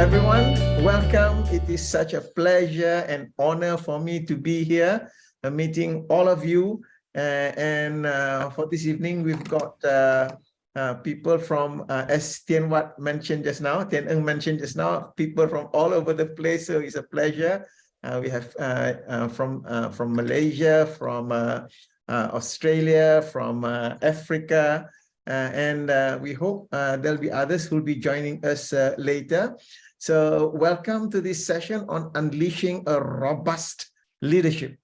everyone. Welcome. It is such a pleasure and honor for me to be here, meeting all of you. For this evening, we've got people from, as Sᴇʟ mentioned just now, Sᴇʟ mentioned just now, people from all over the place. So it's a pleasure. We have from Malaysia, from Australia, from Africa, and we hope there'll be others who'll be joining us later. So welcome to this session on unleashing a robust leadership.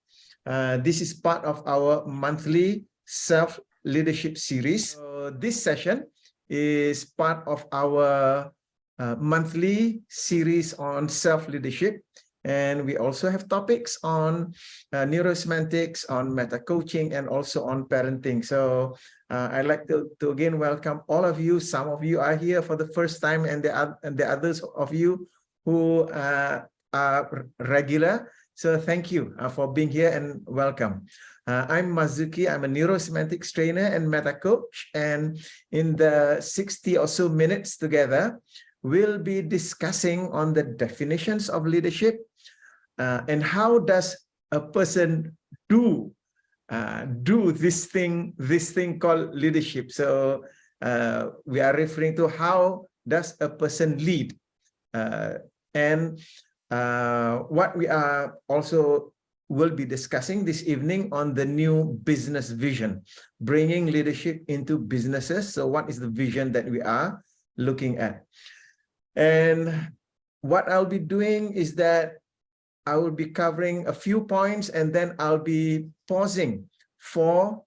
This is part of our monthly self-leadership series. So this session is part of our monthly series on self-leadership. And we also have topics on neurosemantics, on meta coaching, and also on parenting. So I'd like to again welcome all of you. Some of you are here for the first time, and the others of you who are regular. So thank you for being here and welcome. I'm Mazuki. I'm a neurosemantics trainer and meta coach. And in the 60 or so minutes together, we'll be discussing on the definitions of leadership and how does a person do this thing called leadership. So we are referring to how does a person lead, and what we are also will be discussing this evening on the new business vision, bringing leadership into businesses. So what is the vision that we are looking at? And what I'll be doing is that I will be covering a few points, and then I'll be pausing for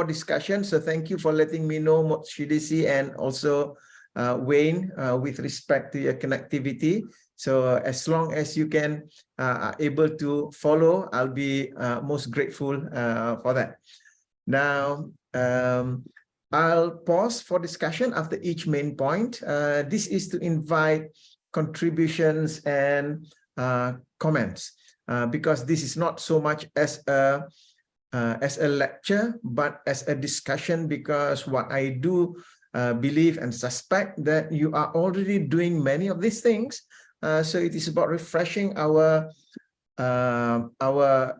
discussion. So thank you for letting me know, Shidisi and also Wayne, with respect to your connectivity. So as long as you can are able to follow, I'll be most grateful for that. Now, I'll pause for discussion after each main point. This is to invite contributions and comments, because this is not so much as a lecture, but as a discussion, because what I do believe and suspect that you are already doing many of these things. So it is about refreshing our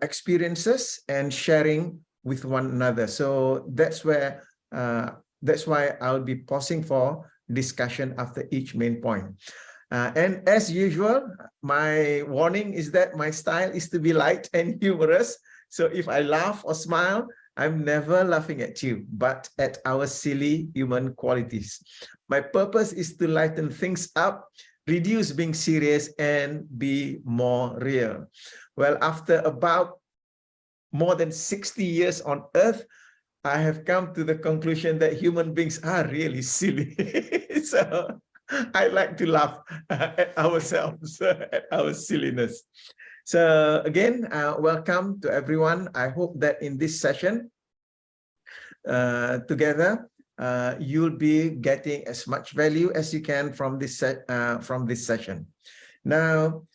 experiences and sharing with one another. So that's why I'll be pausing for discussion after each main point. And as usual, my warning is that my style is to be light and humorous. So if I laugh or smile, I'm never laughing at you, but at our silly human qualities. My purpose is to lighten things up, reduce being serious, and be more real. Well, after about more than 60 years on Earth, I have come to the conclusion that human beings are really silly. So I like to laugh at ourselves, at our silliness. So again, welcome to everyone. I hope that in this session together, you'll be getting as much value as you can from this session. Now,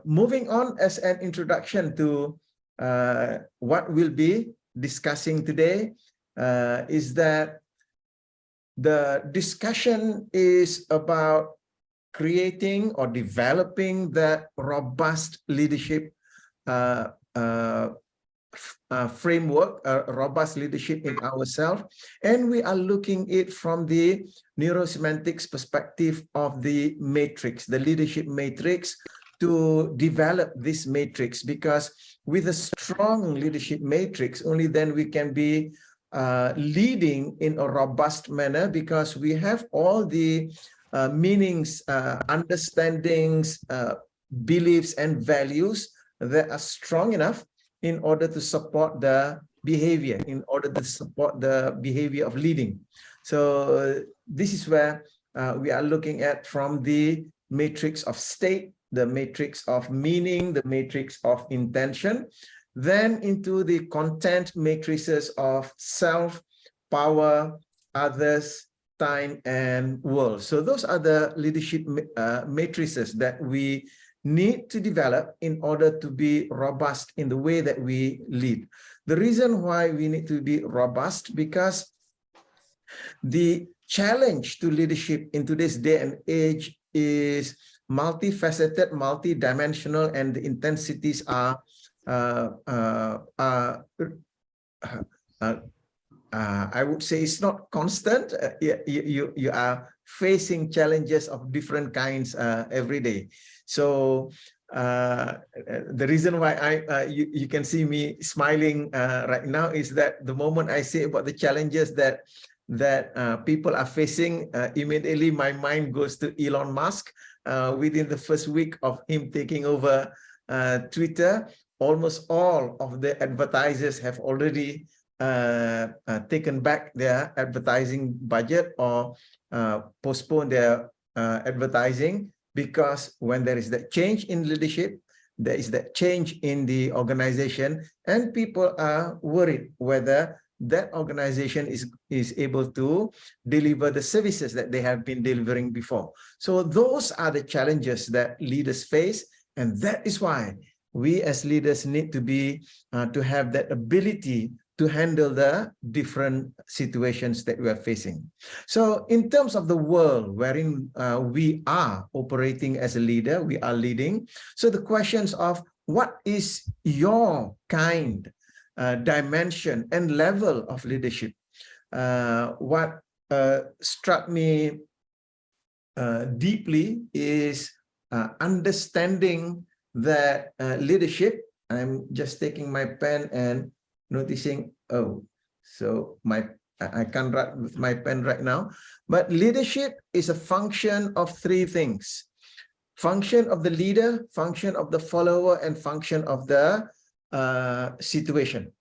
moving on as an introduction to what we'll be discussing today, is that the discussion is about creating or developing the robust leadership framework, robust leadership in ourselves, and we are looking it from the neurosemantics perspective of the matrix, the leadership matrix, to develop this matrix, because with a strong leadership matrix, only then we can be leading in a robust manner, because we have all the meanings, understandings, beliefs, and values that are strong enough in order to support the behavior, of leading. So this is where we are looking at from the matrix of state, the matrix of meaning, the matrix of intention, then into the content matrices of self, power, others, time, and world. So those are the leadership matrices that we need to develop in order to be robust in the way that we lead. The reason why we need to be robust, because the challenge to leadership in today's day and age is multifaceted, multidimensional, and the intensities are I would say it's not constant. You are facing challenges of different kinds every day. So the reason why you can see me smiling right now is that the moment I say about the challenges that people are facing, immediately my mind goes to Elon Musk. Within the first week of him taking over Twitter, almost all of the advertisers have already taken back their advertising budget or postpone their advertising, because when there is that change in leadership, there is that change in the organization, and people are worried whether that organization is able to deliver the services that they have been delivering before. So those are the challenges that leaders face, and that is why we as leaders need to be to have that ability to handle the different situations that we are facing. So in terms of the world wherein we are operating as a leader, we are leading. So the questions of what is your kind, dimension and level of leadership? What struck me deeply is understanding that leadership. I'm just taking my pen and noticing, oh, so I can't write with my pen right now, but leadership is a function of three things: function of the leader, function of the follower, and function of the situation.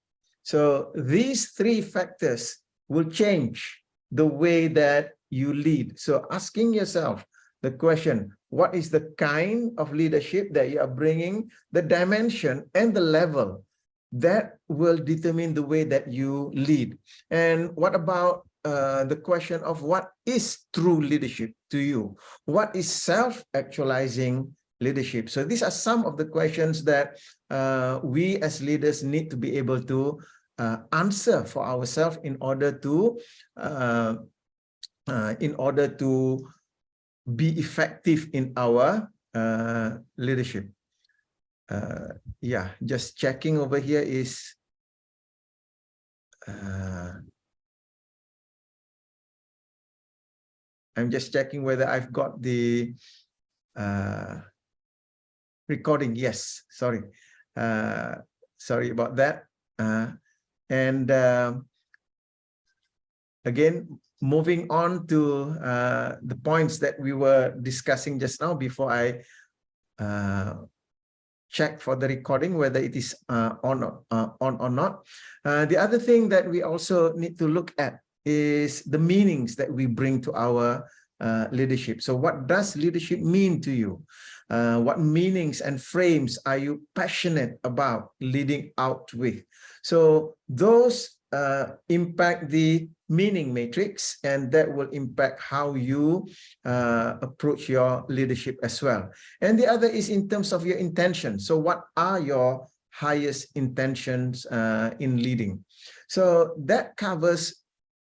So these three factors will change the way that you lead. So asking yourself the question, what is the kind of leadership that you are bringing, the dimension and the level that will determine the way that you lead. And what about the question of what is true leadership to you? What is self-actualizing leadership? So these are some of the questions that we as leaders need to be able to answer for ourselves in order to be effective in our leadership. Yeah, just checking over here is I'm just checking whether I've got the recording. Yes, sorry. Sorry about that. And again, moving on to the points that we were discussing just now before I check for the recording whether it is on or not. The other thing that we also need to look at is the meanings that we bring to our leadership. So what does leadership mean to you? What meanings and frames are you passionate about leading out with? So those impact the meaning matrix, and that will impact how you approach your leadership as well. And the other is in terms of your intention. So what are your highest intentions in leading? So that covers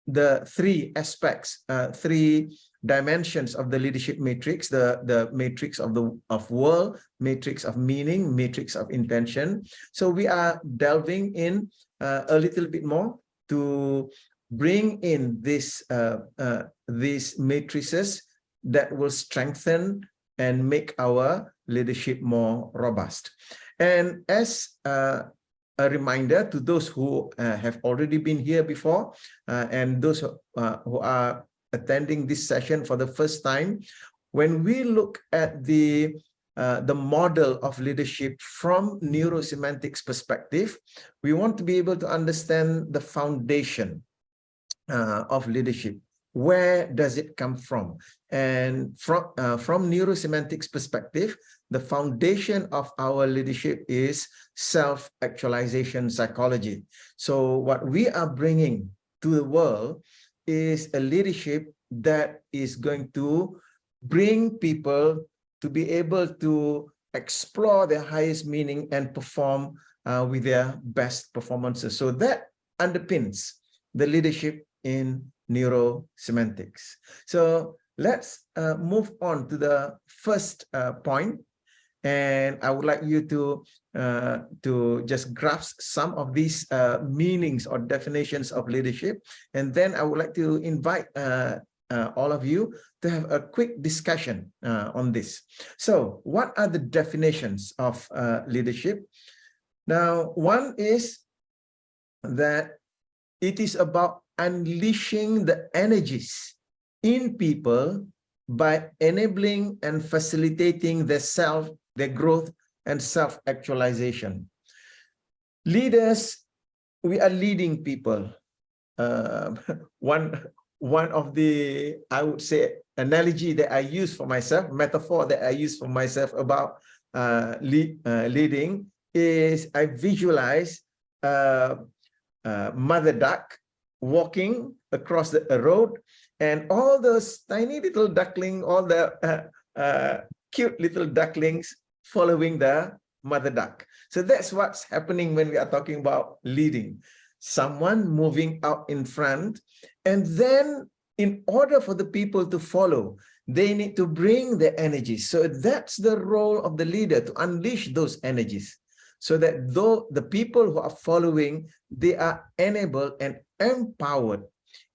the three aspects, three dimensions of the leadership matrix: the matrix of world, matrix of meaning, matrix of intention. So we are delving in a little bit more to bring in these matrices that will strengthen and make our leadership more robust. And as a reminder to those who have already been here before and those who are attending this session for the first time, when we look at the model of leadership from neurosemantics perspective, we want to be able to understand the foundation of leadership. Where does it come from? And from neurosemantics perspective, the foundation of our leadership is self-actualization psychology. So what we are bringing to the world is a leadership that is going to bring people to be able to explore their highest meaning and perform with their best performances. So that underpins the leadership in neurosemantics. So let's move on to the first point. And I would like you to just grasp some of these meanings or definitions of leadership. And then I would like to invite all of you to have a quick discussion on this. So what are the definitions of leadership? Now, one is that it is about unleashing the energies in people by enabling and facilitating their growth and self-actualization. Leaders, we are leading people. One of the, I would say, analogy that I use for myself, metaphor that I use for myself about leading is I visualize mother duck walking across the road, and all those tiny little duckling, all the cute little ducklings following the mother duck. So that's what's happening when we are talking about leading. Someone moving out in front, and then in order for the people to follow, they need to bring the energies. So that's the role of the leader, to unleash those energies, so that though the people who are following, they are enabled and empowered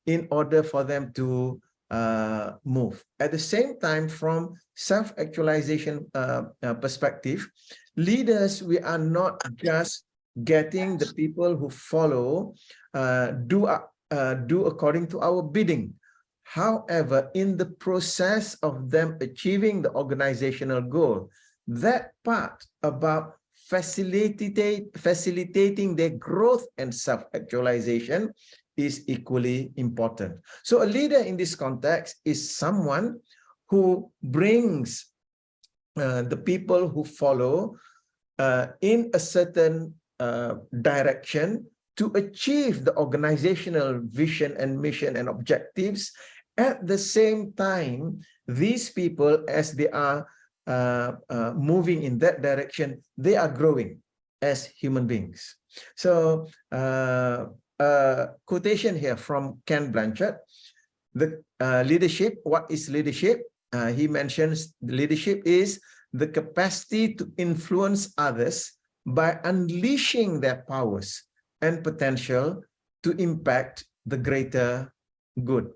in order for them to move. At the same time, from self-actualization perspective, leaders, we are not just getting the people who follow do according to our bidding. However, in the process of them achieving the organizational goal, that part about facilitating their growth and self-actualization is equally important. So a leader in this context is someone who brings the people who follow in a certain direction to achieve the organizational vision and mission and objectives. At the same time, these people, as they are moving in that direction, they are growing as human beings. So quotation here from Ken Blanchard, the leadership, what is leadership? He mentions leadership is the capacity to influence others by unleashing their powers and potential to impact the greater good.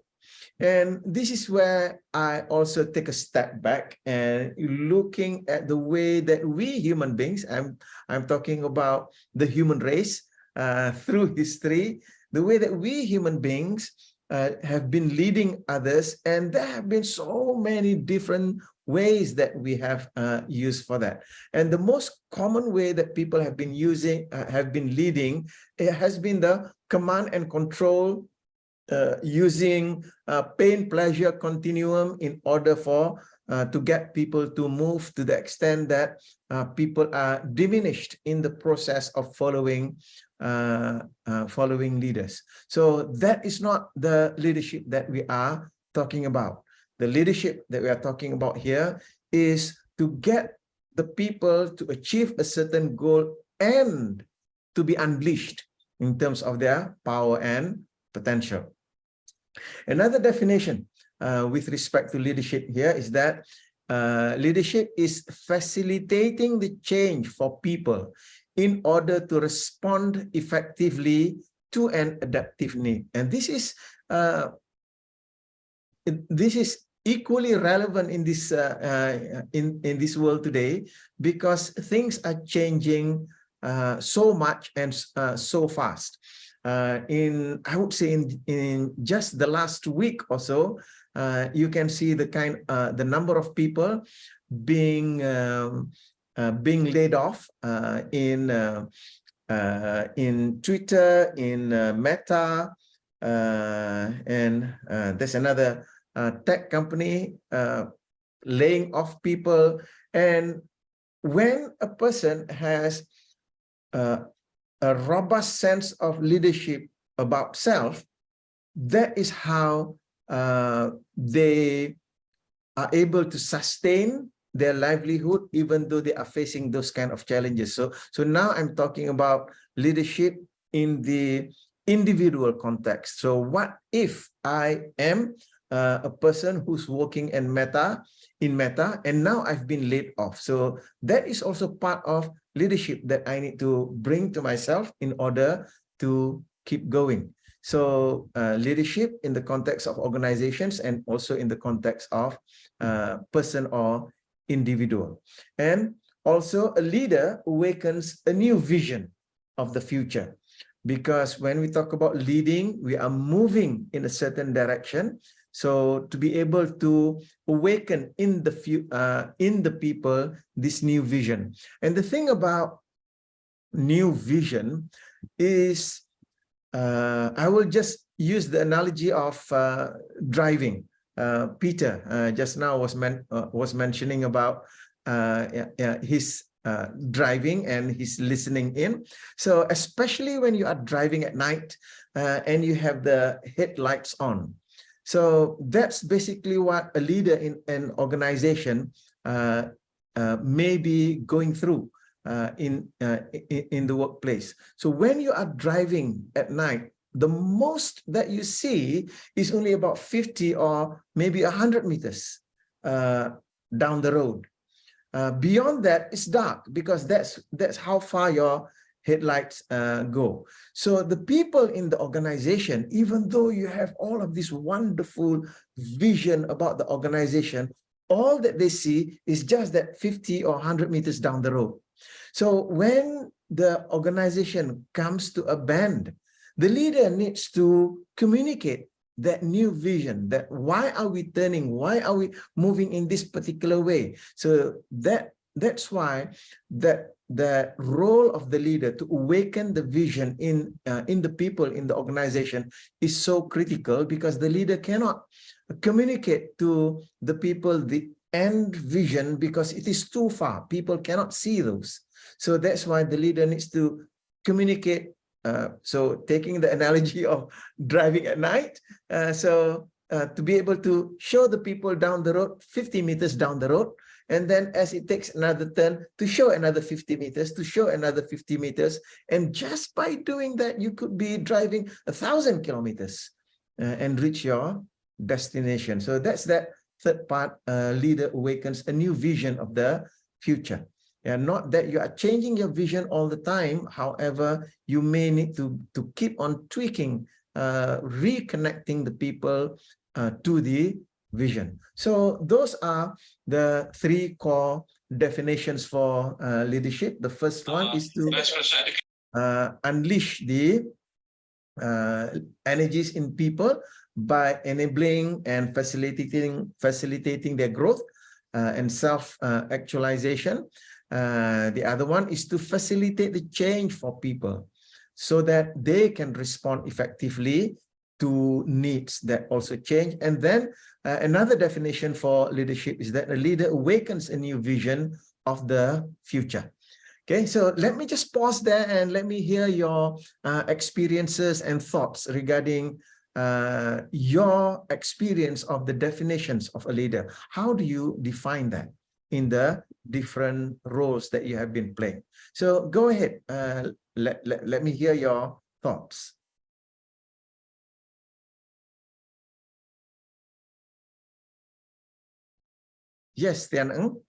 And this is where I also take a step back and looking at the way that we human beings, I'm talking about the human race through history, the way that we human beings have been leading others, and there have been so many different ways that we have used for that. And the most common way that people have been using, have been leading, it has been the command and control, using pain-pleasure continuum in order for to get people to move to the extent that people are diminished in the process of following leaders. So that is not the leadership that we are talking about. The leadership that we are talking about here is to get the people to achieve a certain goal and to be unleashed in terms of their power and potential. Another definition with respect to leadership here is that leadership is facilitating the change for people in order to respond effectively to an adaptive need. And this is equally relevant in this in this world today, because things are changing so much and so fast. I would say in just the last week or so, you can see the number of people being laid off in Twitter, in Meta, and there's another tech company laying off people. And when a person has a robust sense of leadership about self, that is how they are able to sustain their livelihood, even though they are facing those kind of challenges. So now I'm talking about leadership in the individual context. So what if I am a person who's working in Meta, and now I've been laid off? So that is also part of leadership that I need to bring to myself in order to keep going. So leadership in the context of organizations and also in the context of person or individual. And also a leader awakens a new vision of the future. Because when we talk about leading, we are moving in a certain direction. So to be able to awaken in the people this new vision. And the thing about new vision is, I will just use the analogy of driving. Peter just now was mentioning about his driving and his listening in. So especially when you are driving at night and you have the headlights on. So that's basically what a leader in an organization may be going through in the workplace. So when you are driving at night, the most that you see is only about 50 or maybe 100 meters down the road. Beyond that, it's dark, because that's how far your headlights go. So the people in the organization, even though you have all of this wonderful vision about the organization, all that they see is just that 50 or 100 meters down the road. So when the organization comes to a bend, the leader needs to communicate that new vision, that why are we turning, why are we moving in this particular way. So that's why the role of the leader to awaken the vision in the people in the organization is so critical, because the leader cannot communicate to the people the end vision because it is too far. People cannot see those. So that's why the leader needs to communicate. So taking the analogy of driving at night, to be able to show the people down the road, 50 meters down the road, and then as it takes another turn, to show another 50 meters, to show another 50 meters. And just by doing that, you could be driving 1,000 kilometers and reach your destination. So that's that third part. Leader awakens a new vision of the future. And not that you are changing your vision all the time. However, you may need to keep on tweaking, reconnecting the people to the vision. So those are the three core definitions for leadership. The first one is to unleash the energies in people by enabling and facilitating their growth and self-actualization. The other one is to facilitate the change for people so that they can respond effectively to needs that also change. And then another definition for leadership is that a leader awakens a new vision of the future. Okay, so let me just pause there and let me hear your experiences and thoughts regarding your experience of the definitions of a leader. How do you define that in the different roles that you have been playing? So go ahead, let me hear your thoughts. Yes, Tian Ng.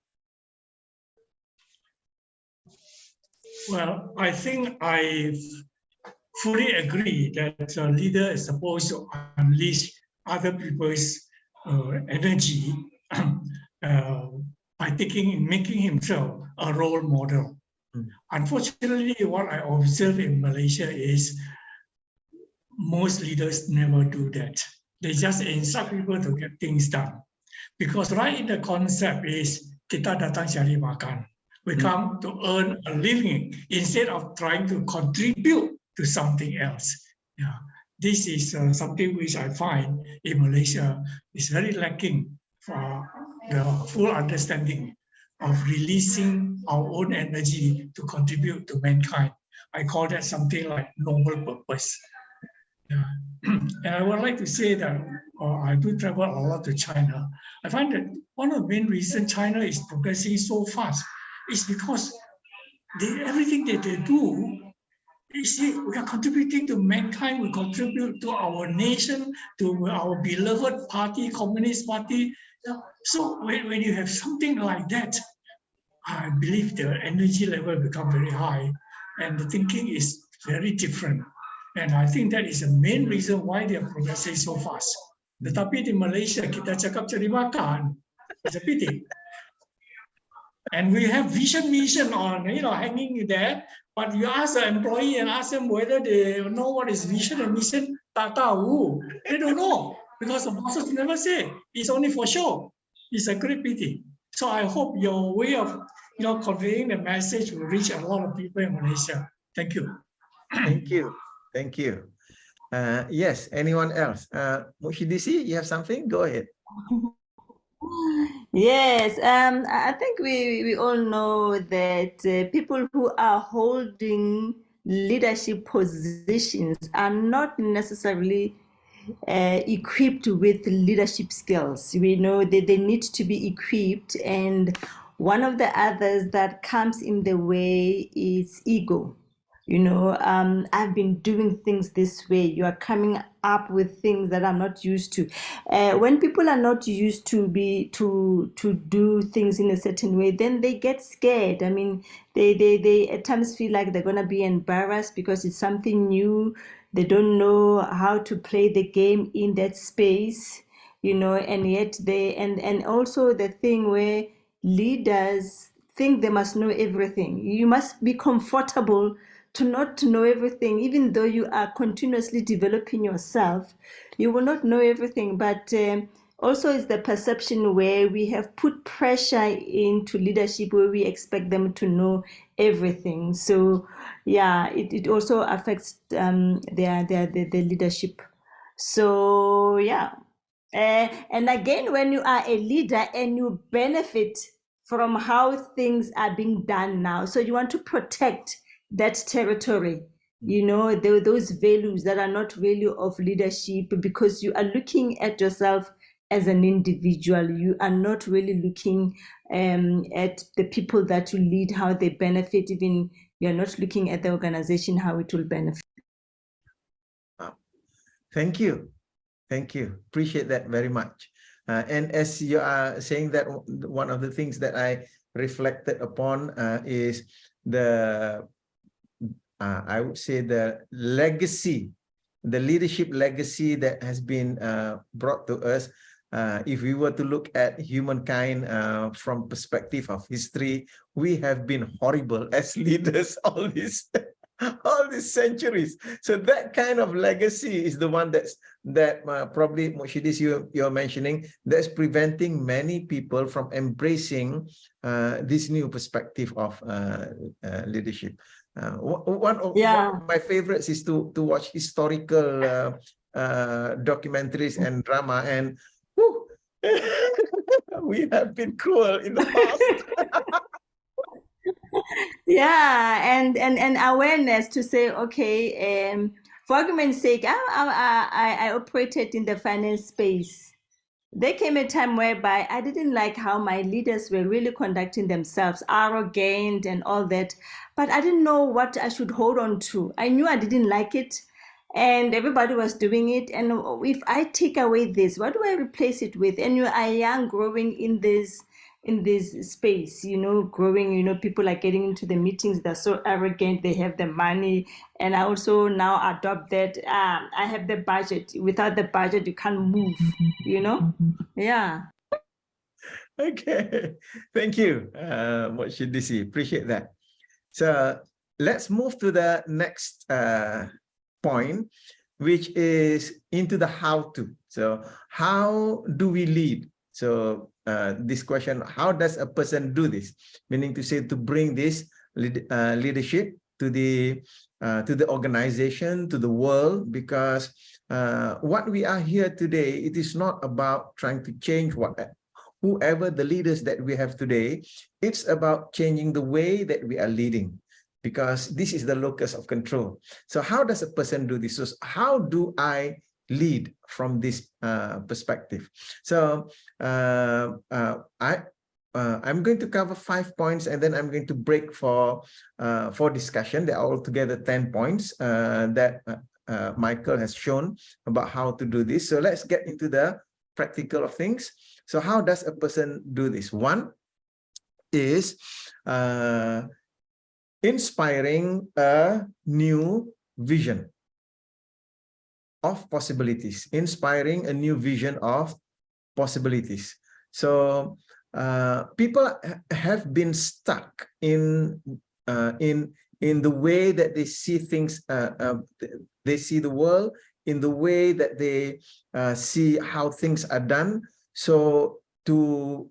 Well, I think I fully agree that a leader is supposed to unleash other people's energy by making himself a role model. Unfortunately, what I observe in Malaysia is most leaders never do that. They just instruct people to get things done. Because right in the concept is kita datang cari makan. We come to earn a living instead of trying to contribute to something else. Yeah, this is something which I find in Malaysia is very lacking for the full understanding of releasing our own energy to contribute to mankind. I call that something like noble purpose. Yeah. And I would like to say that I do travel a lot to China. I find that one of the main reasons China is progressing so fast is because everything that they do You see, we are contributing to mankind, we contribute to our nation, to our beloved party, Communist Party. So when you have something like that, I believe the energy level become very high and the thinking is very different. And I think that is the main reason why they are progressing so fast. Tetapi di Malaysia, kita cakap cari makan. It's a pity. And we have vision mission on, hanging there. But you ask the employee and ask them whether they know what is vision and mission, tak tahu. They don't know because the bosses never say. It's only for show. It's a great pity. So I hope your way of conveying the message will reach a lot of people in Malaysia. Thank you. Thank you. Thank you. Yes, anyone else? Mushidisi, you have something? Go ahead. Yes, I think we all know that people who are holding leadership positions are not necessarily equipped with leadership skills. We know that they need to be equipped, and one of the others that comes in the way is ego. I've been doing things this way. You are coming up with things that I'm not used to. When people are not used to do things in a certain way, then they get scared. I mean, they at times feel like they're gonna be embarrassed because it's something new. They don't know how to play the game in that space, and yet and also the thing where leaders think they must know everything. You must be comfortable to not know everything, even though you are continuously developing yourself. You will not know everything, but also it's the perception where we have put pressure into leadership where we expect them to know everything. So yeah, it also affects their leadership. So yeah, and again, when you are a leader and you benefit from how things are being done now, so you want to protect that territory, those values that are not really of leadership, because you are looking at yourself as an individual. You are not really looking at the people that you lead, how they benefit. Even you're not looking at the organization, how it will benefit. Thank you. Thank you. Appreciate that very much. And as you are saying that, one of the things that I reflected upon is the I would say the legacy, the leadership legacy that has been brought to us. If we were to look at humankind from perspective of history, we have been horrible as leaders all these centuries. So that kind of legacy is the one that probably Moshidis you're mentioning, that's preventing many people from embracing this new perspective of leadership. One of my favorites is to watch historical documentaries and drama, and whew, we have been cruel in the past. Yeah, and awareness to say, okay, for argument's sake, I operated in the finance space. There came a time whereby I didn't like how my leaders were really conducting themselves, arrogant and all that, but I didn't know what I should hold on to. I knew I didn't like it, and everybody was doing it. And if I take away this, what do I replace it with? And you are young, growing in this space, growing, people are getting into the meetings, they're so arrogant, they have the money. And I also now adopt that I have the budget. Without the budget, you can't move, Yeah. Okay, thank you, Moshidisi. Appreciate that. So let's move to the next point, which is into the how to. So how do we lead? So this question, how does a person do this? Meaning to say, to bring this leadership to the organization, to the world, because what we are here today, it is not about trying to change whoever the leaders that we have today. It's about changing the way that we are leading, because this is the locus of control. So how does a person do this? So how do I lead from this perspective? So I'm going to cover 5 points, and then I'm going to break for discussion. There are altogether 10 points that Michael has shown about how to do this. So let's get into the practical of things. So how does a person do this? One is inspiring a new vision of possibilities, inspiring a new vision of possibilities. So people have been stuck in the way that they see things, they see the world, in the way that they see how things are done. So to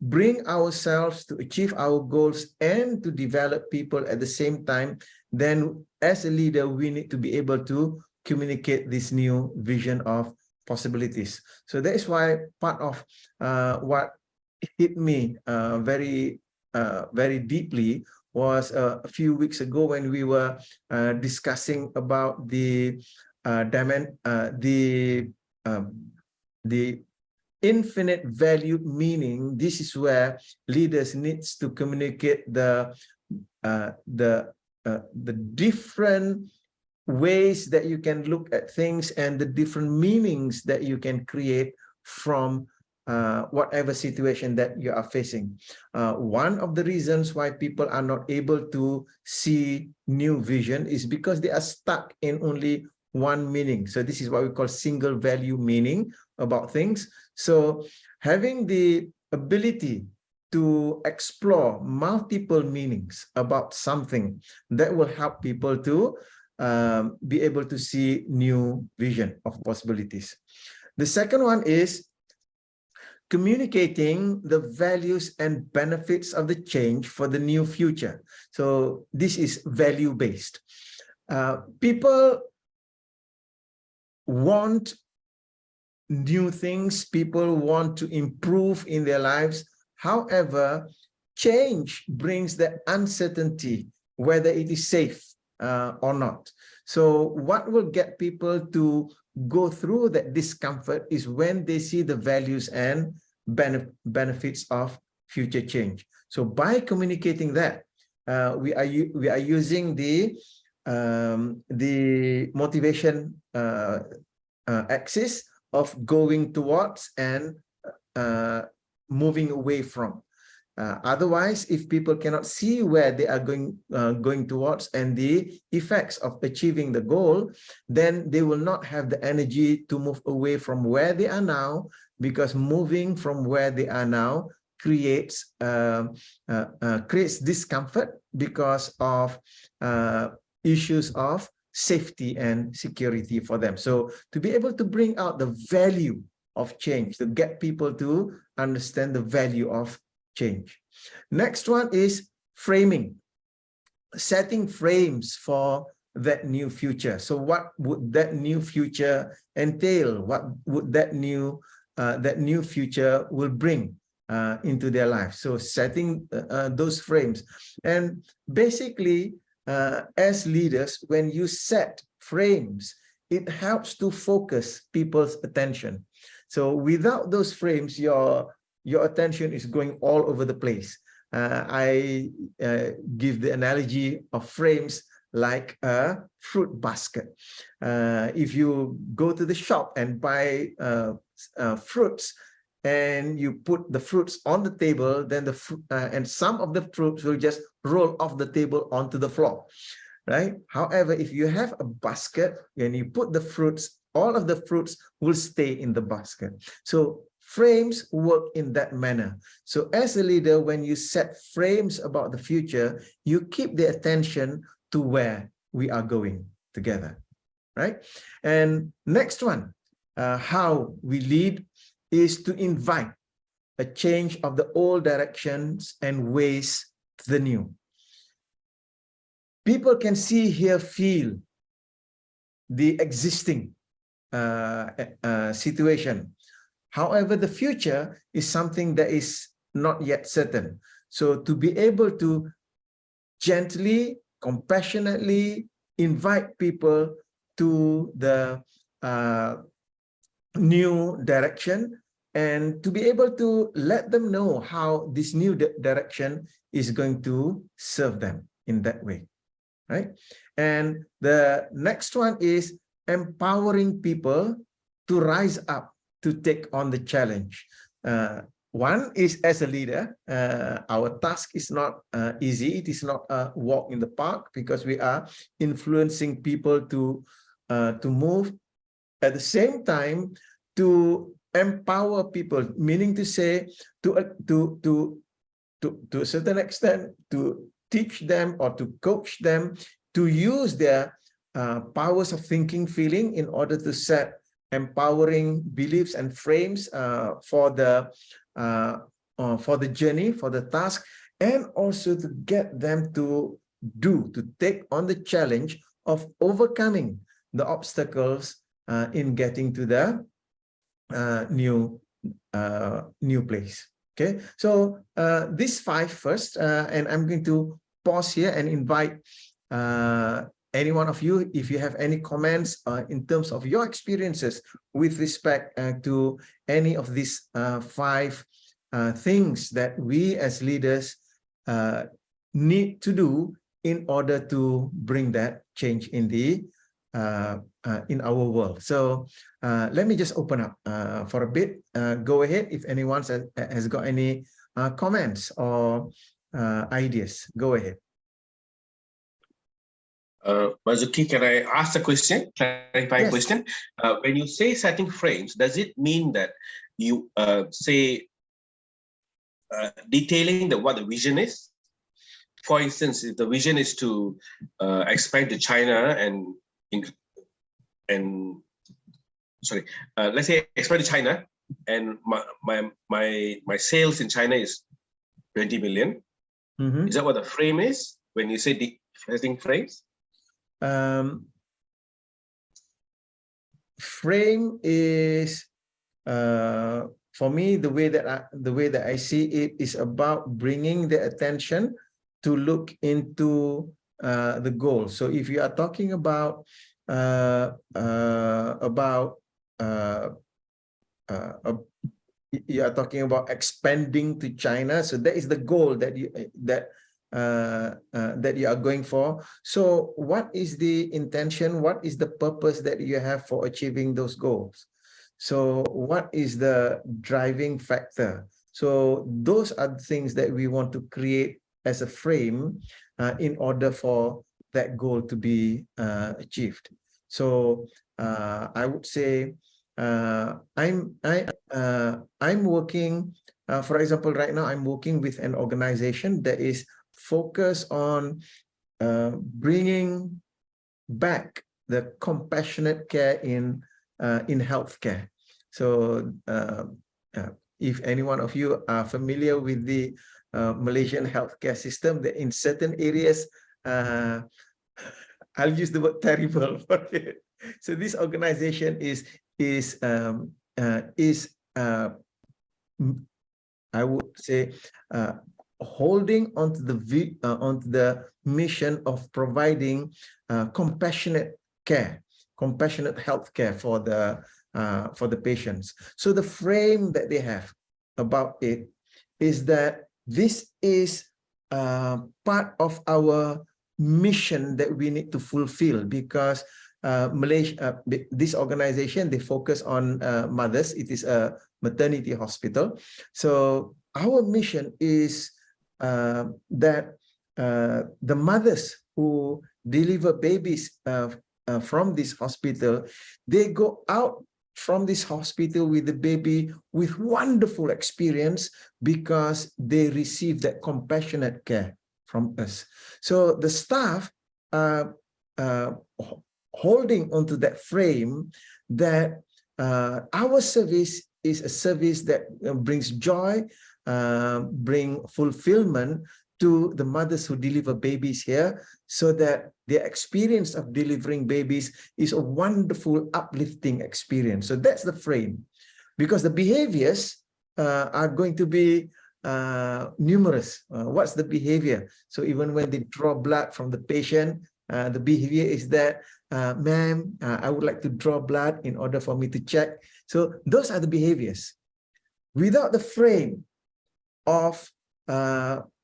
bring ourselves to achieve our goals and to develop people at the same time, then as a leader, we need to be able to communicate this new vision of possibilities. So that is why part of what hit me very deeply was a few weeks ago when we were discussing about the infinite value meaning. This is where leaders needs to communicate the different ways that you can look at things and the different meanings that you can create from whatever situation that you are facing. One of the reasons why people are not able to see new vision is because they are stuck in only one meaning. So this is what we call single value meaning about things. So having the ability to explore multiple meanings about something, that will help people to be able to see new vision of possibilities. The second one is communicating the values and benefits of the change for the new future. So this is value-based. People want new things, people want to improve in their lives. However, change brings the uncertainty whether it is safe or not. So what will get people to go through that discomfort is when they see the values and benefits of future change. So by communicating that, we are using the motivation axis of going towards and moving away from. Otherwise, if people cannot see where they are going towards and the effects of achieving the goal, then they will not have the energy to move away from where they are now, because moving from where they are now creates discomfort because of issues of safety and security for them. So to be able to bring out the value of change, to get people to understand the value of change. Next one is framing, setting frames for that new future. So what would that new future entail? What would that new future will bring into their life? So setting those frames. And basically, as leaders, when you set frames, it helps to focus people's attention. So without those frames, your attention is going all over the place. I give the analogy of frames like a fruit basket. If you go to the shop and buy fruits, and you put the fruits on the table, then and some of the fruits will just roll off the table onto the floor, right? However, if you have a basket and you put the fruits, all of the fruits will stay in the basket. So frames work in that manner. So as a leader, when you set frames about the future, you keep the attention to where we are going together, right? And next one, how we lead is to invite a change of the old directions and ways to the new. People can see, hear, feel the existing situation. However, the future is something that is not yet certain. So to be able to gently, compassionately invite people to the new direction, and to be able to let them know how this new direction is going to serve them in that way, right? And the next one is empowering people to rise up to take on the challenge. One is, as a leader, our task is not easy. It is not a walk in the park, because we are influencing people to move. At the same time, to empower people, meaning to say, to a certain extent, to teach them or to coach them to use their powers of thinking, feeling, in order to set empowering beliefs and frames for the journey, for the task, and also to get them to take on the challenge of overcoming the obstacles in getting to the new place. Okay, so these 5 first, and I'm going to pause here and invite any one of you, if you have any comments in terms of your experiences with respect to any of these 5 things that we as leaders need to do in order to bring that change in the in our world. So let me just open up for a bit. Go ahead if anyone has got any comments or ideas. Go ahead. Marzuki, can I ask a question, clarifying question? When you say setting frames, does it mean that you say detailing what the vision is? For instance, if the vision is to expand to China let's say expand to China, and my sales in China is 20 million. Mm-hmm. Is that what the frame is when you say setting frames? Frame is for me, the way that I see it is about bringing the attention to look into the goal. So if you are talking about you are talking about expanding to China, so that is the goal that you are going for. So what is the intention? What is the purpose that you have for achieving those goals? So what is the driving factor? So those are the things that we want to create as a frame in order for that goal to be achieved. So I would say I'm working, for example, right now I'm working with an organization that is focused on bringing back the compassionate care in healthcare. So if any one of you are familiar with the Malaysian healthcare system, that in certain areas, I'll use the word terrible for it. So this organization is I would say holding onto the mission of providing compassionate care, compassionate health care for the patients. So the frame that they have about it is that this is part of our mission that we need to fulfill, because Malaysia, this organization, they focus on mothers. It is a maternity hospital. So our mission is that the mothers who deliver babies from this hospital, they go out from this hospital with the baby with wonderful experience, because they receive that compassionate care from us. So the staff are holding onto that frame that our service is a service that brings joy, bring fulfillment to the mothers who deliver babies here, so that their experience of delivering babies is a wonderful, uplifting experience. So that's the frame, because the behaviors are going to be numerous. What's the behavior? So even when they draw blood from the patient, the behavior is that, ma'am, I would like to draw blood in order for me to check. So those are the behaviors. without the frame of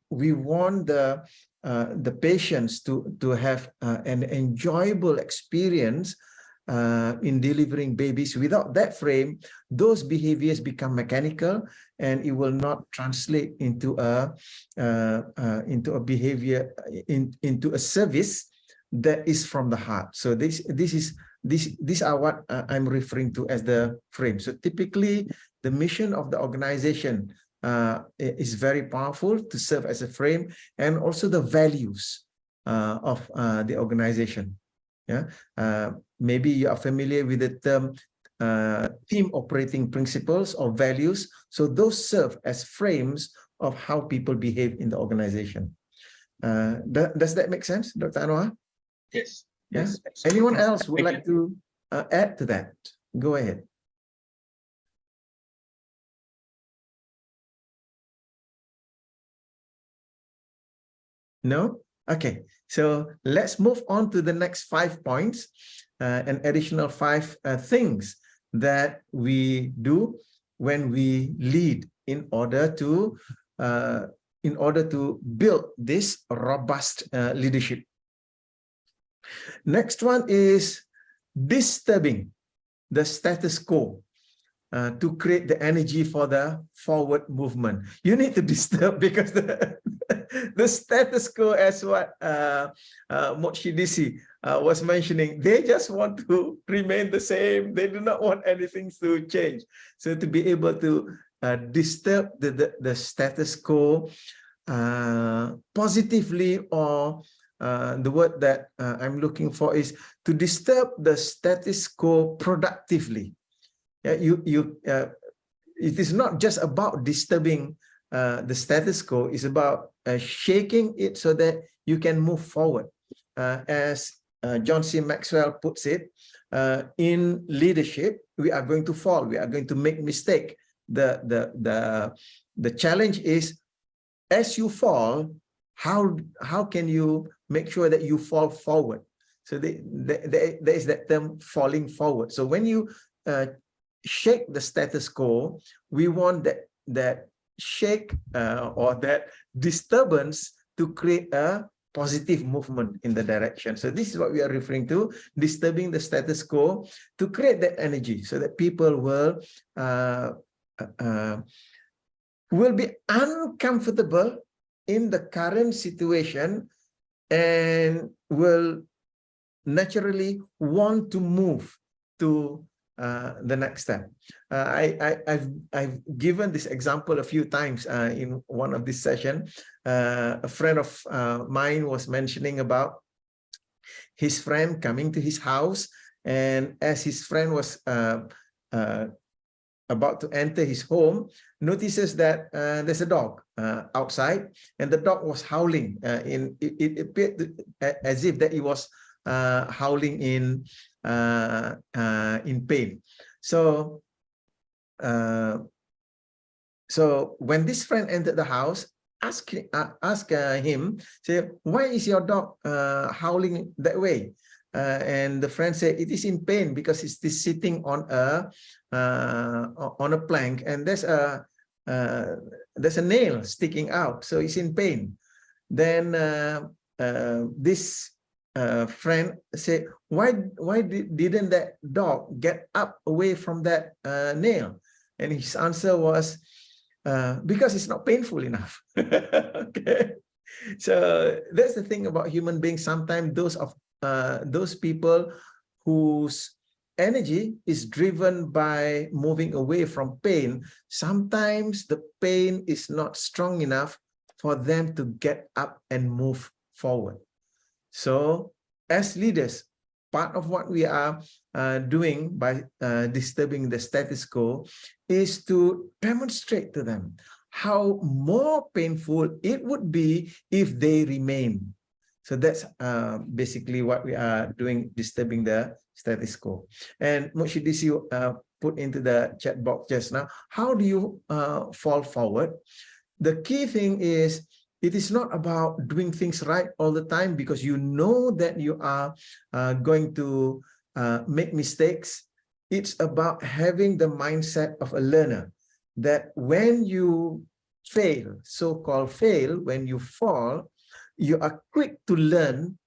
we want the patients to have an enjoyable experience in delivering babies. Without that frame, those behaviors become mechanical, and it will not translate into a behavior, into a service that is from the heart. So these are what I'm referring to as the frame. So typically, the mission of the organization is very powerful to serve as a frame, and also the values of the organization. Yeah, maybe you are familiar with the term team operating principles or values. So those serve as frames of how people behave in the organization. Does that make sense, Dr. Anwar? Yes. Yeah. Yes. Anyone else would like to add to that? Go ahead. No? Okay, so let's move on to the next 5 points, an additional 5 things that we do when we lead in order to build this robust leadership. Next one is disturbing the status quo. To create the energy for the forward movement. You need to disturb, because the status quo, as what Mochidisi was mentioning, they just want to remain the same. They do not want anything to change. So to be able to disturb the status quo positively, or the word that I'm looking for is to disturb the status quo productively. It is not just about disturbing the status quo. It's about shaking it so that you can move forward. As John C. Maxwell puts it, in leadership, we are going to fall. We are going to make mistake. The challenge is, as you fall, how can you make sure that you fall forward? So there is that term, falling forward. So when you shake the status quo, we want that shake or that disturbance to create a positive movement in the direction. So this is what we are referring to, disturbing the status quo, to create that energy so that people will be uncomfortable in the current situation and will naturally want to move to the next step. I've given this example a few times in one of this session. A friend of mine was mentioning about his friend coming to his house, and as his friend was about to enter his home, notices that there's a dog outside, and the dog was howling. It appeared as if that he was howling in pain. So when this friend entered the house, ask him, say, why is your dog howling that way? And the friend said, it is in pain because it's sitting on a plank, and there's a nail sticking out, so it's in pain. Then this friend said, why didn't that dog get up away from that nail? And his answer was, because it's not painful enough. Okay, so that's the thing about human beings. Sometimes those people whose energy is driven by moving away from pain, sometimes the pain is not strong enough for them to get up and move forward. So as leaders, part of what we are doing by disturbing the status quo is to demonstrate to them how more painful it would be if they remain. So that's basically what we are doing, disturbing the status quo. And Mochidisi put into the chat box just now, how do you fall forward? The key thing is, it is not about doing things right all the time, because you know that you are going to make mistakes. It's about having the mindset of a learner, that when you fail, so-called fail, when you fall, you are quick to learn,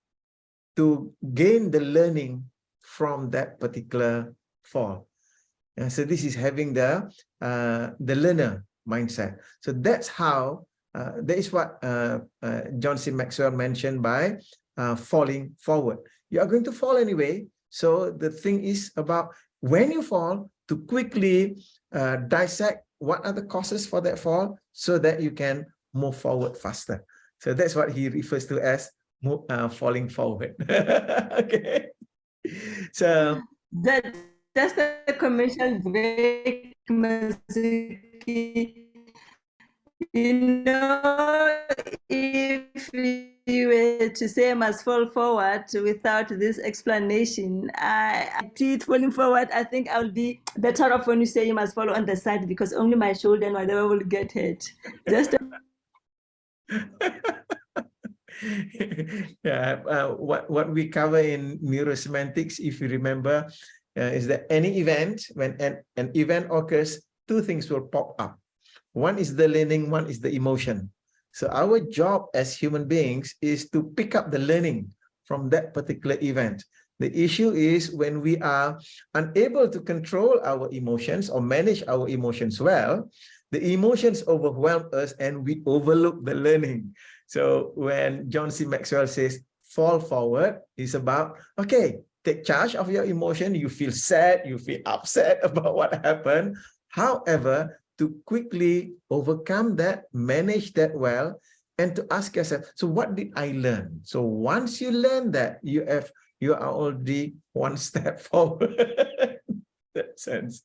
to gain the learning from that particular fall. So this is having the learner mindset. So that's how, that is what John C. Maxwell mentioned by falling forward. You are going to fall anyway. So the thing is about when you fall, to quickly dissect what are the causes for that fall so that you can move forward faster. So that's what he refers to as falling forward. Okay. So that's the commercial break, Mazuki. You know, if you were to say I must fall forward without this explanation, I did falling forward. I think I will be better off when you say you must follow on the side, because only my shoulder and whatever will get hurt. Just yeah, what we cover in neurosemantics, if you remember, is that any event, when an event occurs, two things will pop up. One is the learning, one is the emotion. So our job as human beings is to pick up the learning from that particular event. The issue is when we are unable to control our emotions or manage our emotions well, the emotions overwhelm us and we overlook the learning. So when John C. Maxwell says fall forward, it's about, okay, take charge of your emotion. You feel sad, you feel upset about what happened. However, to quickly overcome that, manage that well, and to ask yourself, so what did I learn? So once you learn that, you are already one step forward. That sense.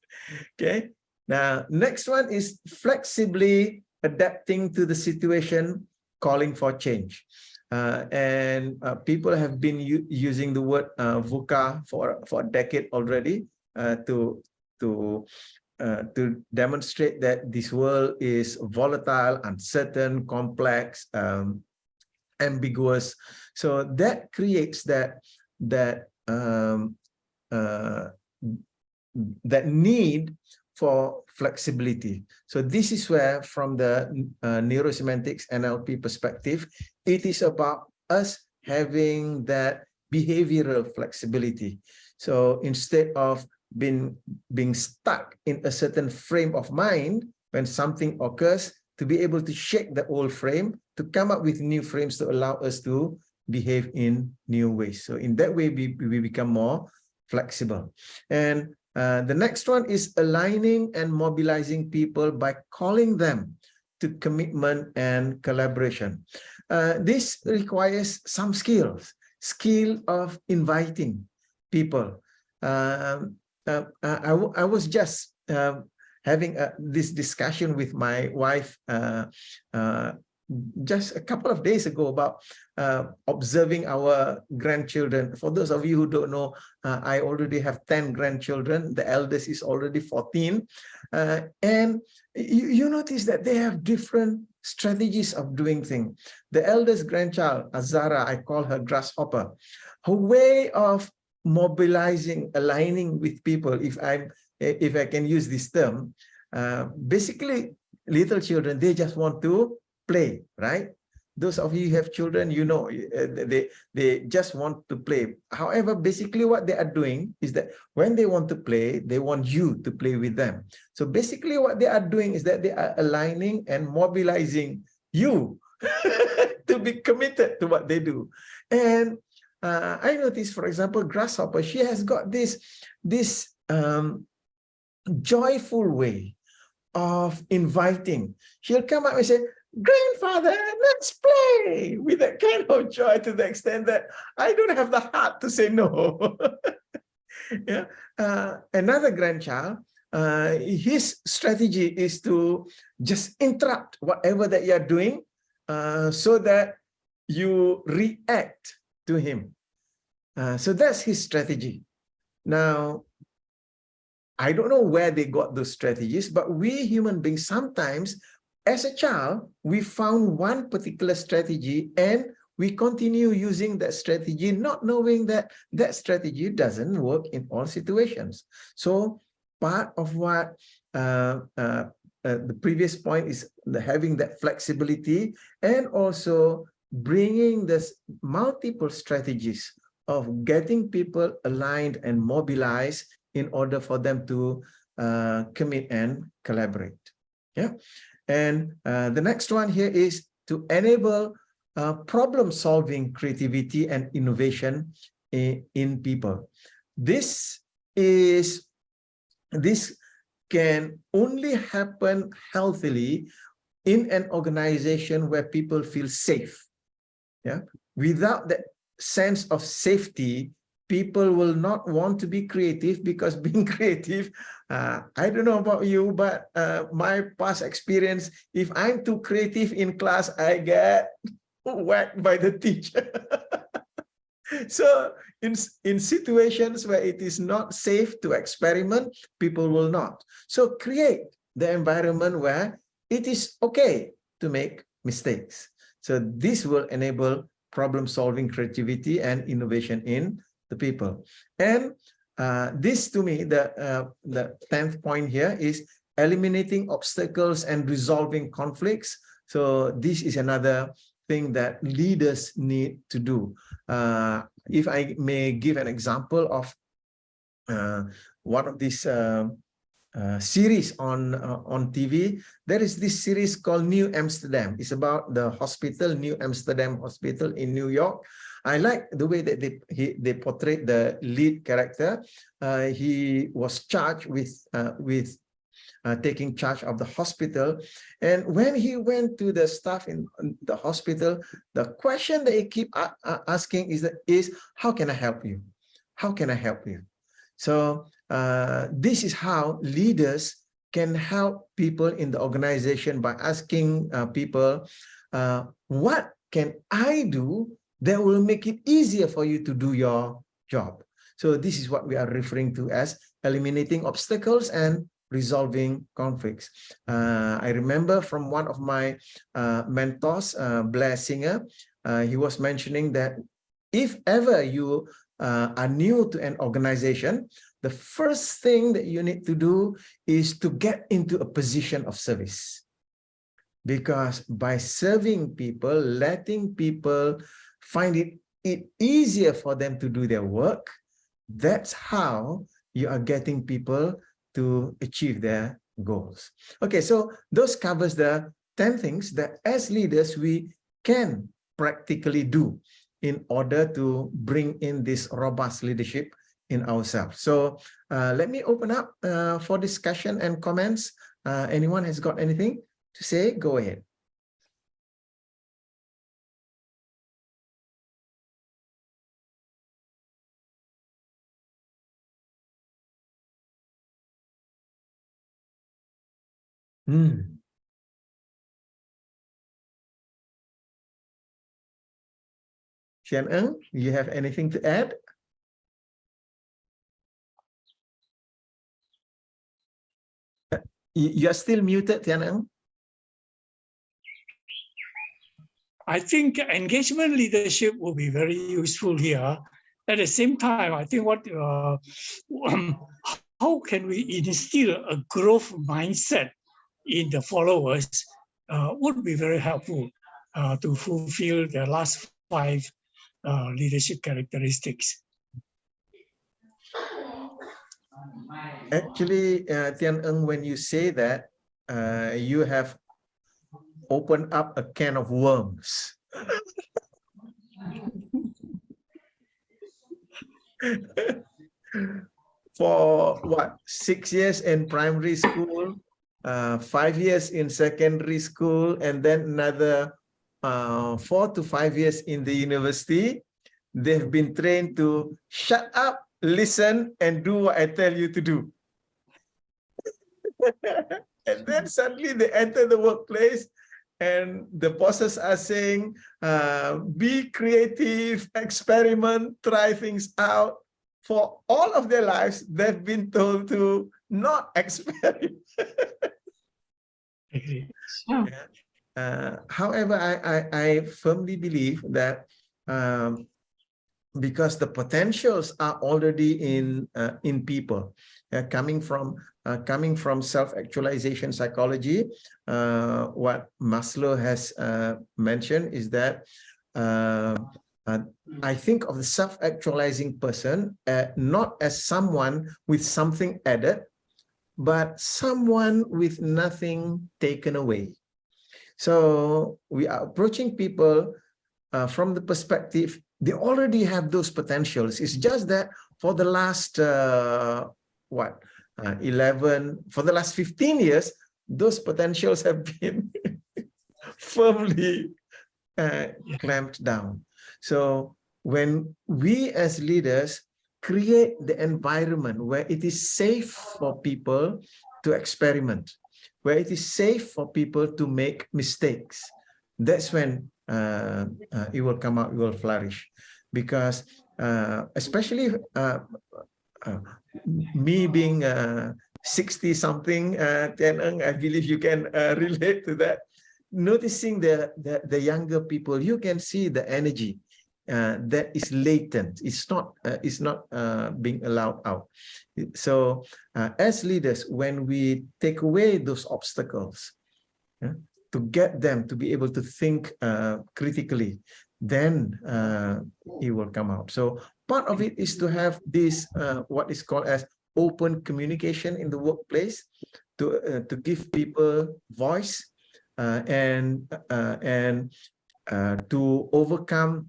Okay. Now, next one is flexibly adapting to the situation, calling for change. People have been using the word VUCA for a decade already to demonstrate that this world is volatile, uncertain, complex, ambiguous. So that creates that need for flexibility. So this is where, from the neurosemantics NLP perspective, it is about us having that behavioral flexibility. So instead of being stuck in a certain frame of mind, when something occurs, to be able to shake the old frame, to come up with new frames to allow us to behave in new ways. So in that way, we become more flexible. And the next one is aligning and mobilizing people by calling them to commitment and collaboration. This requires some skill of inviting people. I was just having this discussion with my wife just a couple of days ago about observing our grandchildren. For those of you who don't know, I already have 10 grandchildren. The eldest is already 14. And you notice that they have different strategies of doing things. The eldest grandchild, Azara, I call her Grasshopper. Her way of mobilizing, aligning with people, if I can use this term, basically little children, they just want to play, right? Those of you who have children, you know, they just want to play. However, basically what they are doing is that when they want to play, they want you to play with them. So basically what they are doing is that they are aligning and mobilizing you to be committed to what they do. And I noticed, for example, Grasshopper, she has got this joyful way of inviting. She'll come up and say, "Grandfather, let's play," with that kind of joy, to the extent that I don't have the heart to say no. Yeah. Another grandchild, his strategy is to just interrupt whatever that you're doing so that you react to him. So that's his strategy. Now, I don't know where they got those strategies, but we human beings sometimes, as a child, we found one particular strategy and we continue using that strategy, not knowing that that strategy doesn't work in all situations. So part of what the previous point is having that flexibility and also bringing this multiple strategies of getting people aligned and mobilized in order for them to commit and collaborate. Yeah. And the next one here is to enable problem-solving creativity and innovation in people. This can only happen healthily in an organization where people feel safe. Yeah. Without that sense of safety, people will not want to be creative, because being creative, I don't know about you, but my past experience, if I'm too creative in class, I get whacked by the teacher. So in situations where it is not safe to experiment, people will not. So create the environment where it is okay to make mistakes. So this will enable problem-solving creativity and innovation in the people. And this, to me, the 10th point here is eliminating obstacles and resolving conflicts. So this is another thing that leaders need to do. If I may give an example of one of these series on TV, there is this series called New Amsterdam. It's about the hospital, New Amsterdam Hospital in New York. I like the way that they portrayed the lead character. He was charged with taking charge of the hospital, and when he went to the staff in the hospital, the question that he keep asking is how can I help you? How can I help you? So this is how leaders can help people in the organization, by asking people, what can I do that will make it easier for you to do your job? So this is what we are referring to as eliminating obstacles and resolving conflicts. I remember from one of my mentors, Blair Singer, he was mentioning that if ever you are new to an organization, the first thing that you need to do is to get into a position of service. Because by serving people, letting people find it easier for them to do their work, that's how you are getting people to achieve their goals. Okay, so those covers the 10 things that as leaders we can practically do in order to bring in this robust leadership in ourselves. So let me open up for discussion and comments. Anyone has got anything to say? Go ahead. Sᴇʟ-eng, you have anything to add? You're still muted, Sᴇʟ-eng. I think engagement leadership will be very useful here. At the same time, I think how can we instill a growth mindset in the followers would be very helpful to fulfill the last 5 leadership characteristics. Actually, Tian-Eng, when you say that, you have opened up a can of worms. For what, 6 years in primary school, 5 years in secondary school, and then another 4 to 5 years in the university, they've been trained to shut up, listen, and do what I tell you to do. And then suddenly they enter the workplace and the bosses are saying, be creative, experiment, try things out. For all of their lives, they've been told to not experiment. However, I firmly believe that because the potentials are already in people. Coming from self-actualization psychology, what Maslow has mentioned is that I think of the self-actualizing person not as someone with something added, but someone with nothing taken away. So we are approaching people from the perspective, they already have those potentials. It's just that for the last, for the last 15 years, those potentials have been firmly clamped down. So when we as leaders create the environment where it is safe for people to experiment, where it is safe for people to make mistakes, that's when it will come out, it will flourish. Because especially me being 60-something, Tian Eng, I believe you can relate to that. Noticing the younger people, you can see the energy that is latent. It's not being allowed out. So as leaders, when we take away those obstacles, to get them to be able to think critically, then it will come out. So part of it is to have this what is called as open communication in the workplace, to give people voice and to overcome.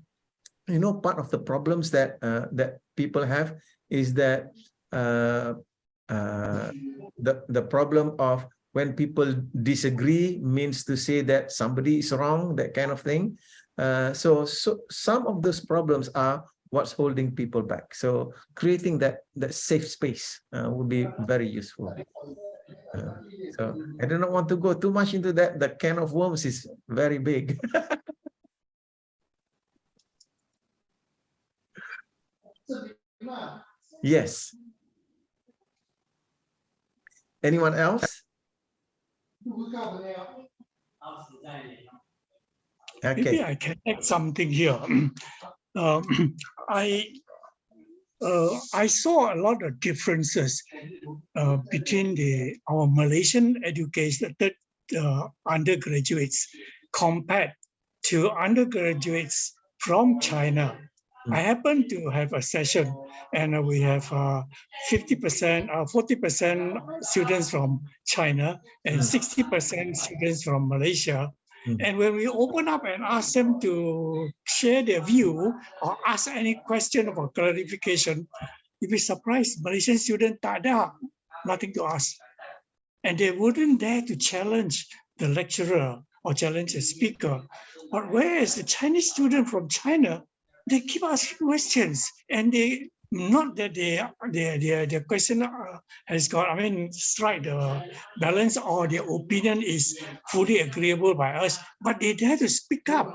You know, part of the problems that that people have is that the problem of when people disagree means to say that somebody is wrong, that kind of thing. So some of those problems are what's holding people back. So creating that safe space would be very useful. So I do not want to go too much into that. The can of worms is very big. Yes. Anyone else? Okay. Maybe I can add something here. I saw a lot of differences between our Malaysian educated undergraduates compared to undergraduates from China. I happen to have a session, and we have 50%, 40% students from China and 60% students from Malaysia. And when we open up and ask them to share their view or ask any question or clarification, you'd be surprised, Malaysian students tak ada, nothing to ask. And they wouldn't dare to challenge the lecturer or challenge the speaker. But whereas the Chinese student from China, they keep asking questions, and they not that their question has got, I mean, strike the balance or their opinion is fully agreeable by us, but they dare to speak up.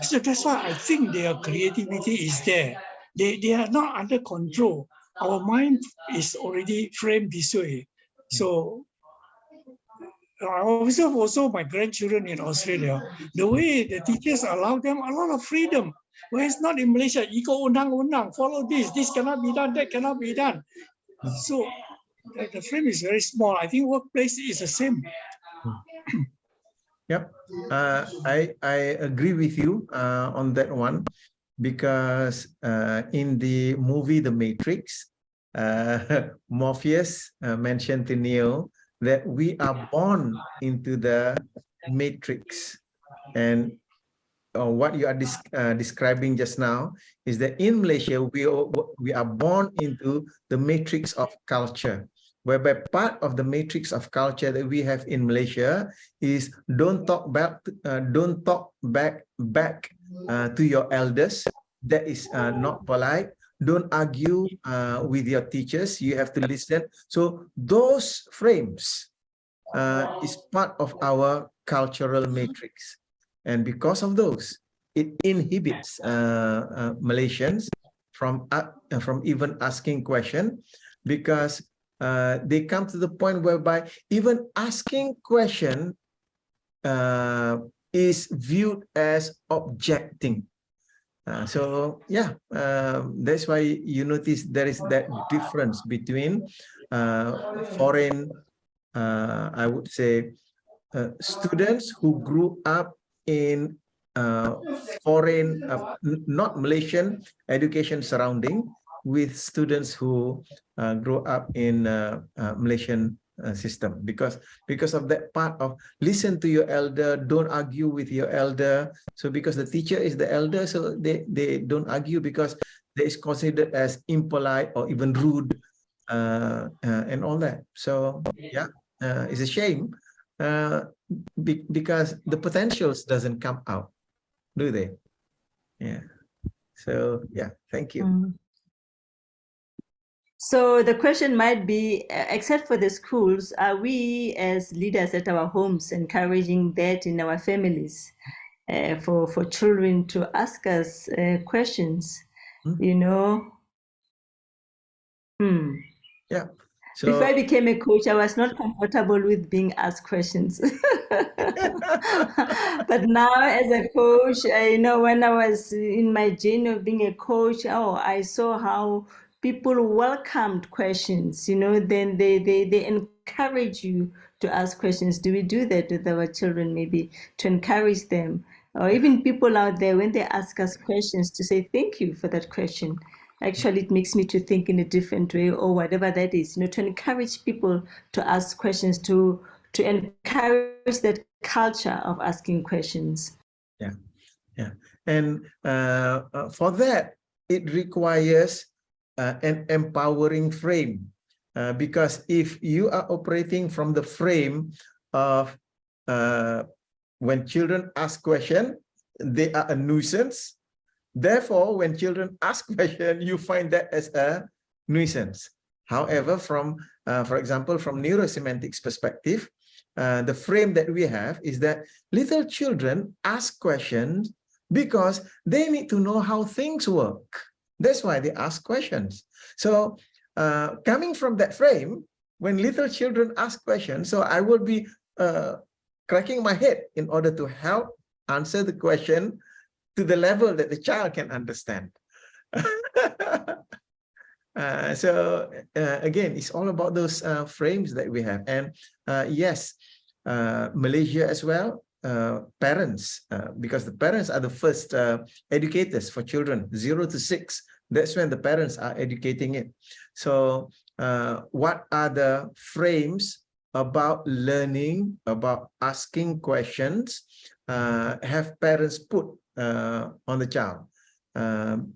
So that's why I think their creativity is there. They are not under control. Our mind is already framed this way. So I observe also my grandchildren in Australia, the way the teachers allow them a lot of freedom. Whereas not in Malaysia, ikut undang-undang, follow this cannot be done, that cannot be done. So the frame is very small. I think workplace is the same. Yep, I agree with you on that one, because in the movie The Matrix, Morpheus mentioned to Neo that we are born into the matrix, and what you are describing just now is that in Malaysia we are born into the matrix of culture, whereby part of the matrix of culture that we have in Malaysia is don't talk back to your elders. That is not polite. Don't argue with your teachers. You have to listen. So those frames is part of our cultural matrix. And because of those, it inhibits Malaysians from even asking questions, because they come to the point whereby even asking question is viewed as objecting. So yeah, that's why you notice there is that difference between foreign, I would say, students who grew up in foreign, not Malaysian education surrounding, with students who grow up in Malaysian system, because of that part of listen to your elder, don't argue with your elder. So because the teacher is the elder, so they don't argue, because they is considered as impolite or even rude, and all that. So yeah, it's a shame, because the potentials doesn't come out, do they? Yeah. So yeah, thank you. So the question might be, except for the schools, are we as leaders at our homes encouraging that in our families, for children to ask us questions, you know? Yeah. So before I became a coach, I was not comfortable with being asked questions. But now as a coach, when I was in my journey of being a coach, I saw how people welcomed questions, then they encourage you to ask questions. Do we do that with our children, maybe to encourage them? Or even people out there, when they ask us questions, to say thank you for that question. Actually, it makes me to think in a different way, or whatever that is, to encourage people to ask questions, to encourage that culture of asking questions. Yeah. And for that, it requires an empowering frame, because if you are operating from the frame of when children ask questions, they are a nuisance. Therefore, when children ask questions, you find that as a nuisance. However, from, for example, from neurosemantics perspective, the frame that we have is that little children ask questions because they need to know how things work. That's why they ask questions. So coming from that frame, when little children ask questions, so I will be cracking my head in order to help answer the question to the level that the child can understand. Again, it's all about those frames that we have. And yes, Malaysia as well, parents, because the parents are the first educators for children 0 to 6. That's when the parents are educating it. So what are the frames about learning, about asking questions, have parents put on the child,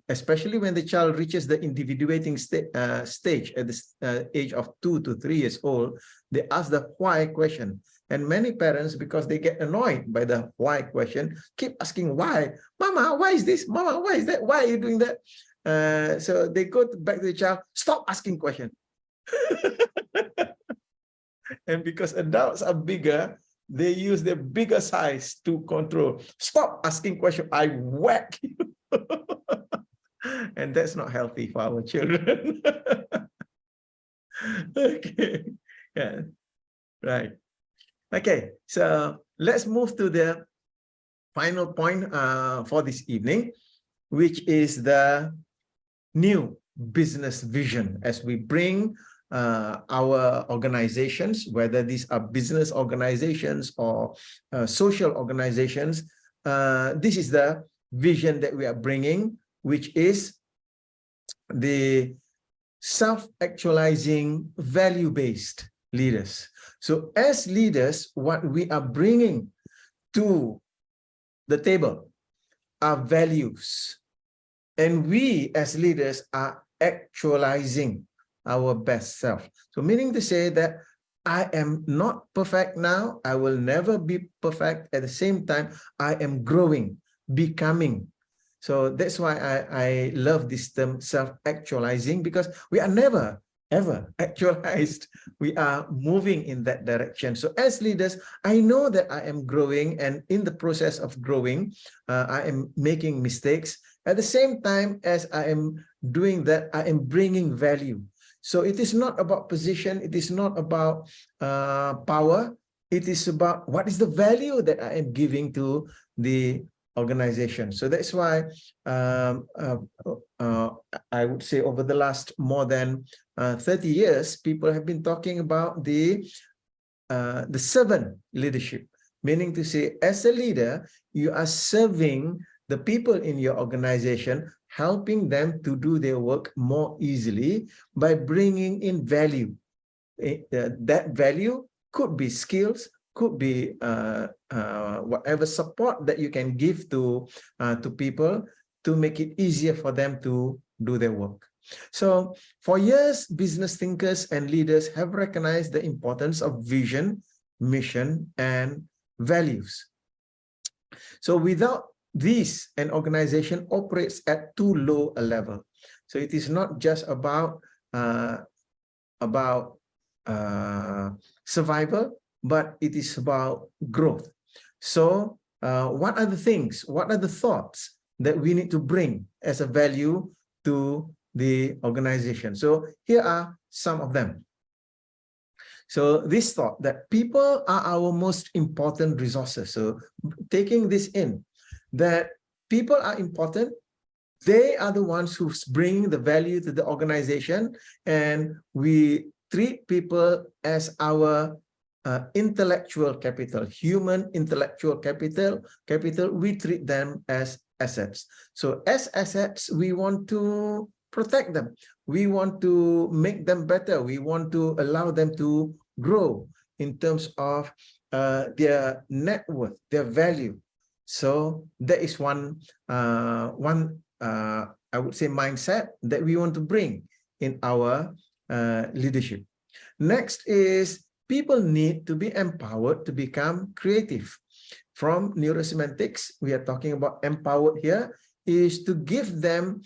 especially when the child reaches the individuating stage at the age of 2 to 3 years old. They ask the why question, and many parents, because they get annoyed by the why question, keep asking why. Mama, why is this? Mama, why is that? Why are you doing that? So they go back to the child, stop asking questions. And because adults are bigger, they use their bigger size to control. Stop asking questions, I whack you. And that's not healthy for our children. Okay. Yeah. Right. Okay. So let's move to the final point for this evening, which is the new business vision as we bring our organizations, whether these are business organizations or social organizations, this is the vision that we are bringing, which is the self-actualizing value-based leaders. So as leaders, what we are bringing to the table are values, and we as leaders are actualizing our best self. So meaning to say that I am not perfect now, I will never be perfect. At the same time, I am growing, becoming. So that's why I love this term self-actualizing, because we are never, ever actualized. We are moving in that direction. So as leaders, I know that I am growing, and in the process of growing, I am making mistakes. At the same time as I am doing that, I am bringing value. So it is not about position. It is not about power. It is about what is the value that I am giving to the organization. So that's why I would say over the last more than 30 years, people have been talking about the servant leadership, meaning to say, as a leader, you are serving the people in your organization, helping them to do their work more easily by bringing in value. That value could be skills, could be whatever support that you can give to people to make it easier for them to do their work. So for years, business thinkers and leaders have recognized the importance of vision, mission, and values. So without these, an organization operates at too low a level. So it is not just about survival, but it is about growth. So what are the things, what are the thoughts that we need to bring as a value to the organization? So here are some of them. So this thought that people are our most important resources. So taking this in, that people are important, they are the ones who bring the value to the organization, and we treat people as our intellectual capital, human intellectual capital, we treat them as assets. So as assets, we want to protect them. We want to make them better. We want to allow them to grow in terms of their net worth, their value. So that is one I would say mindset that we want to bring in our leadership. Next is people need to be empowered to become creative. From neurosemantics, we are talking about empowered here, is to give them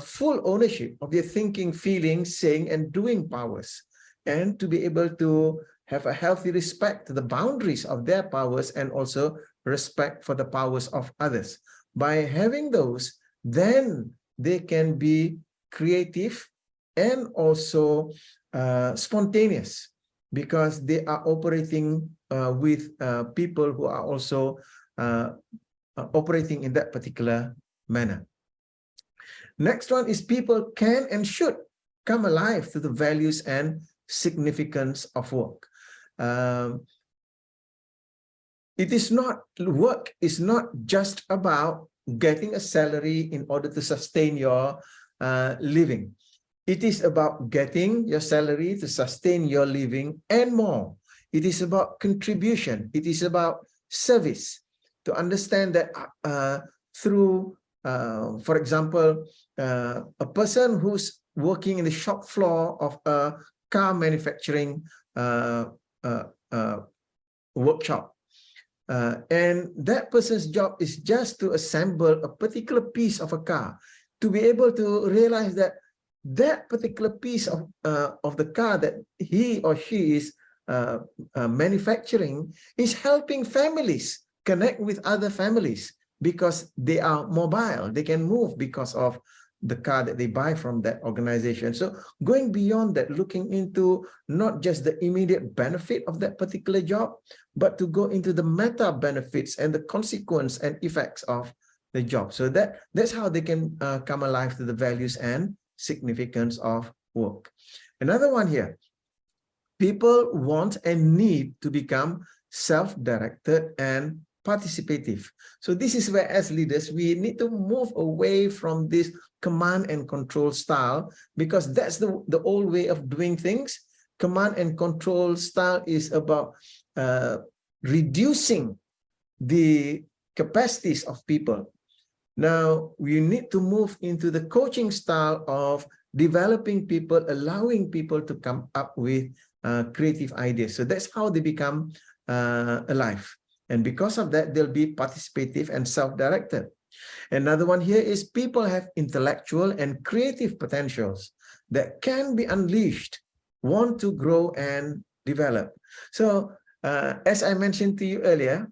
full ownership of their thinking, feeling, saying, and doing powers, and to be able to have a healthy respect to the boundaries of their powers and also respect for the powers of others. By having those, then they can be creative and also spontaneous, because they are operating with people who are also operating in that particular manner. Next one is people can and should come alive to the values and significance of work. Work is not just about getting a salary in order to sustain your living. It is about getting your salary to sustain your living and more. It is about contribution. It is about service. To understand that through, for example, a person who's working in the shop floor of a car manufacturing workshop, and that person's job is just to assemble a particular piece of a car, to be able to realize that that particular piece of the car that he or she is manufacturing is helping families connect with other families, because they are mobile, they can move because of the car that they buy from that organization. So going beyond that, looking into not just the immediate benefit of that particular job, but to go into the meta benefits and the consequence and effects of the job. So that's how they can come alive to the values and significance of work. Another one here, people want and need to become self-directed and participative. So this is where, as leaders, we need to move away from this command and control style, because that's the old way of doing things. Command and control style is about reducing the capacities of people. Now we need to move into the coaching style of developing people, allowing people to come up with creative ideas. So that's how they become alive. And because of that, they'll be participative and self-directed. Another one here is people have intellectual and creative potentials that can be unleashed, want to grow and develop. So as I mentioned to you earlier,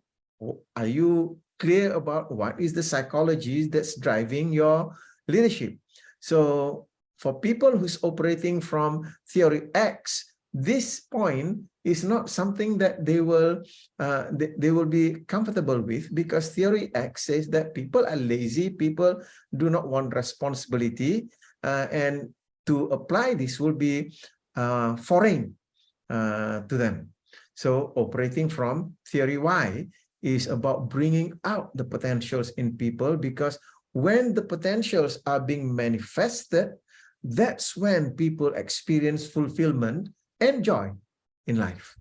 are you clear about what is the psychology that's driving your leadership? So for people who's operating from theory X, this point is not something that they will be comfortable with, because theory X says that people are lazy, people do not want responsibility, and to apply this will be foreign to them. So operating from theory Y is about bringing out the potentials in people, because when the potentials are being manifested, that's when people experience fulfillment and joy in life.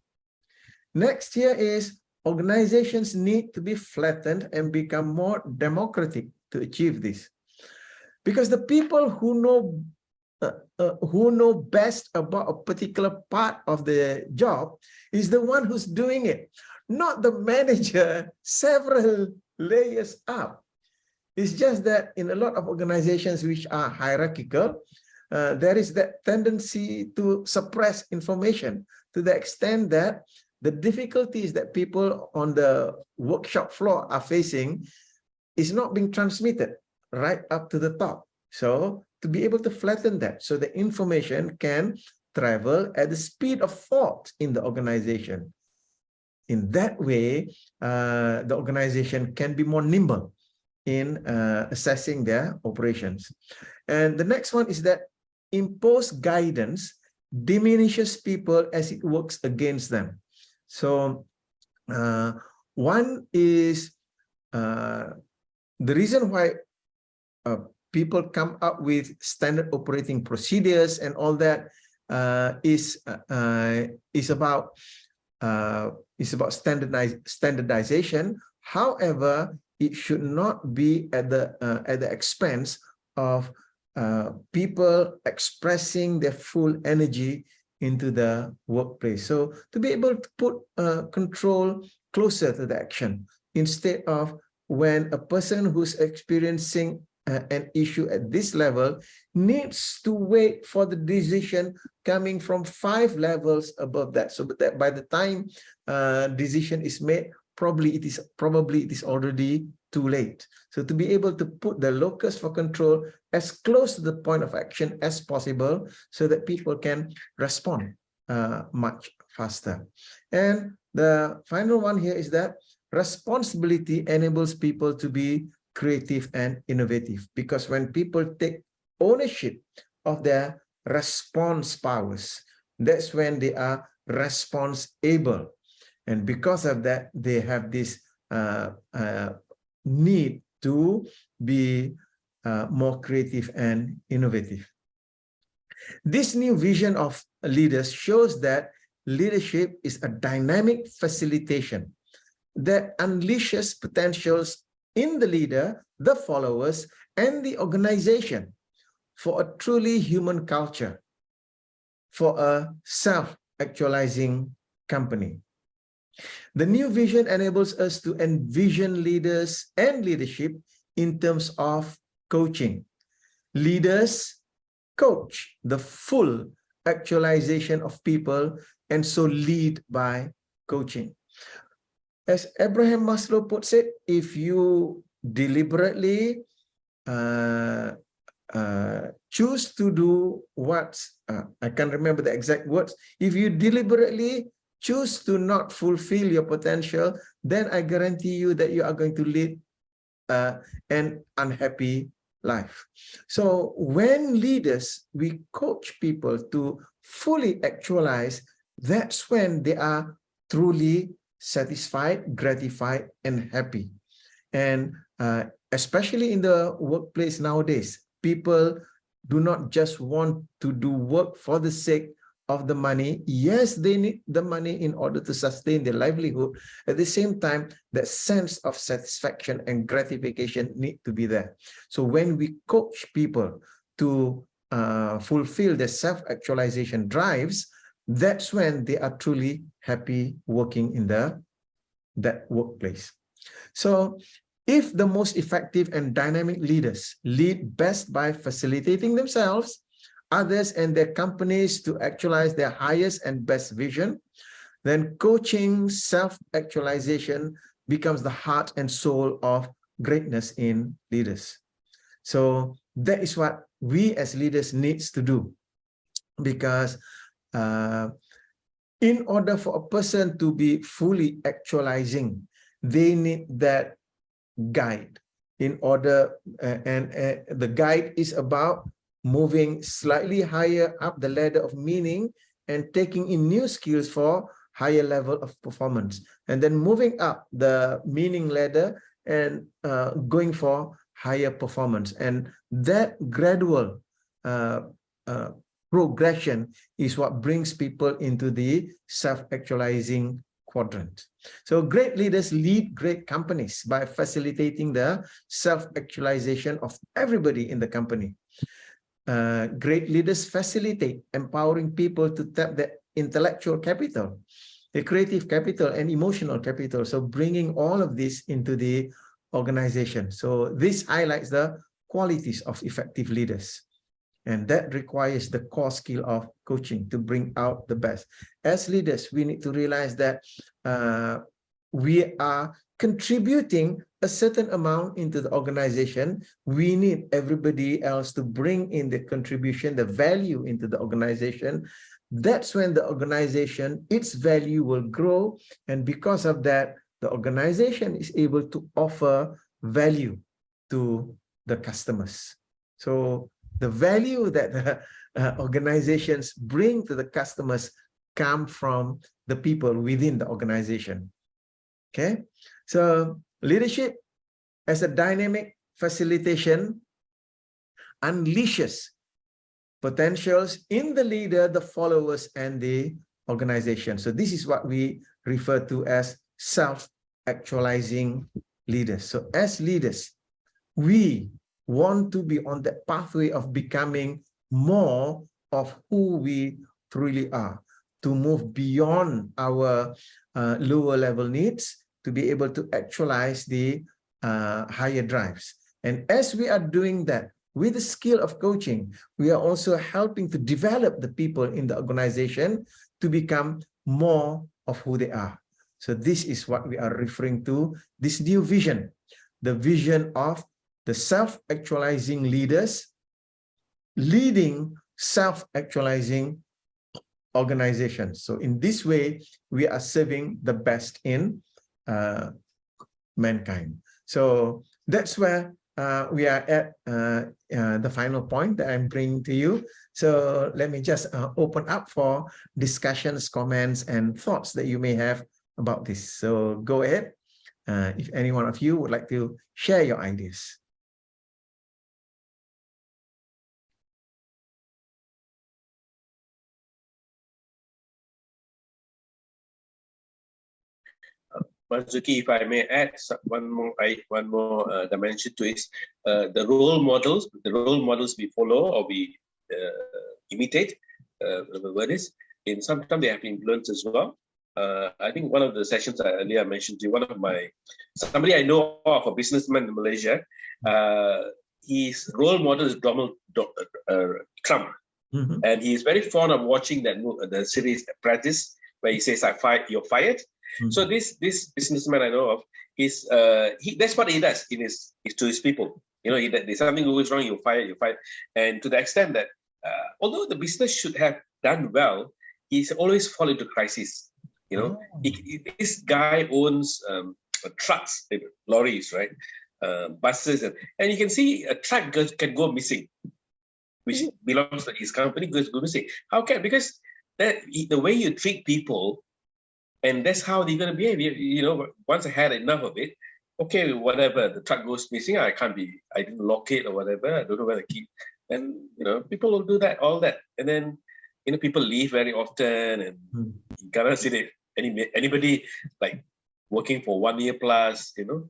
Next here is organizations need to be flattened and become more democratic to achieve this. Because the people who know best about a particular part of the job is the one who's doing it, not the manager several layers up. It's just that in a lot of organizations which are hierarchical, there is that tendency to suppress information to the extent that the difficulties that people on the workshop floor are facing is not being transmitted right up to the top. So to be able to flatten that, so the information can travel at the speed of thought in the organization. In that way, the organization can be more nimble in assessing their operations. And the next one is that imposed guidance diminishes people as it works against them. So one is the reason why people come up with standard operating procedures and all that is about standardization. However, it should not be at the expense of people expressing their full energy into the workplace. So to be able to put control closer to the action, instead of when a person who's experiencing an issue at this level needs to wait for the decision coming from 5 levels above that, so that by the time decision is made, probably it is already too late. So to be able to put the locus for control as close to the point of action as possible, so that people can respond much faster. And the final one here is that responsibility enables people to be creative and innovative, because when people take ownership of their response powers, that's when they are response able. And because of that, they have this need to be more creative and innovative. This new vision of leaders shows that leadership is a dynamic facilitation that unleashes potentials in the leader, the followers, and the organization for a truly human culture, for a self-actualizing company. The new vision enables us to envision leaders and leadership in terms of coaching. Leaders coach the full actualization of people, and so lead by coaching. As Abraham Maslow puts it, if you deliberately choose to do what, I can't remember the exact words, if you deliberately choose to not fulfill your potential, then I guarantee you that you are going to lead an unhappy life. So when leaders, we coach people to fully actualize, that's when they are truly satisfied, gratified, and happy. And especially in the workplace nowadays, people do not just want to do work for the sake of the money. Yes, they need the money in order to sustain their livelihood. At the same time, that sense of satisfaction and gratification need to be there. So when we coach people to fulfill their self-actualization drives, that's when they are truly happy working in that workplace. So if the most effective and dynamic leaders lead best by facilitating themselves, others, and their companies to actualize their highest and best vision, then coaching self-actualization becomes the heart and soul of greatness in leaders. So that is what we as leaders needs to do, because in order for a person to be fully actualizing, they need that guide. In order, the guide is about moving slightly higher up the ladder of meaning and taking in new skills for higher level of performance, and then moving up the meaning ladder and going for higher performance. And that gradual progression is what brings people into the self-actualizing quadrant. So great leaders lead great companies by facilitating the self-actualization of everybody in the company. Great leaders facilitate empowering people to tap the intellectual capital, the creative capital, and emotional capital. So bringing all of this into the organization. So this highlights the qualities of effective leaders. And that requires the core skill of coaching to bring out the best. As leaders, we need to realize that we are contributing a certain amount into the organization. We need everybody else to bring in the contribution, the value into the organization. That's when the organization, its value will grow. And because of that, the organization is able to offer value to the customers. So the value that the organizations bring to the customers come from the people within the organization. Okay, so leadership as a dynamic facilitation unleashes potentials in the leader, the followers, and the organization. So this is what we refer to as self-actualizing leaders. So as leaders, we want to be on the pathway of becoming more of who we truly are, to move beyond our lower level needs, to be able to actualize the higher drives. And as we are doing that with the skill of coaching, we are also helping to develop the people in the organization to become more of who they are. So this is what we are referring to, this new vision, the vision of the self-actualizing leaders leading self-actualizing organizations. So in this way, we are serving the best in mankind. So that's where we are at the final point that I'm bringing to you. So let me just open up for discussions, comments, and thoughts that you may have about this. So go ahead. If any one of you would like to share your ideas. Marzuki, if I may add one more dimension to it, the role models we follow or we imitate, whatever the word is, in sometimes they have influence as well. I think one of the sessions I earlier mentioned to you, somebody I know of, a businessman in Malaysia, his role model is Donald Trump. Mm-hmm. And he is very fond of watching the series Apprentice, where he says, you're fired. Mm-hmm. So this businessman I know of, that's what he does to his people. You know, there's something goes wrong, you're fired. And to the extent that although the business should have done well, he's always fall into crisis. You know, this guy owns trucks, lorries, right? Buses, and you can see a truck can go missing, which belongs to his company, goes missing. How can? Because the way you treat people, and that's how they're going to behave. You know, once I had enough of it, okay, whatever, the truck goes missing, I didn't lock it or whatever, I don't know where the key. And, you know, people will do that, all that. And then, you know, people leave very often, and you cannot see anybody like working for 1 year plus, you know.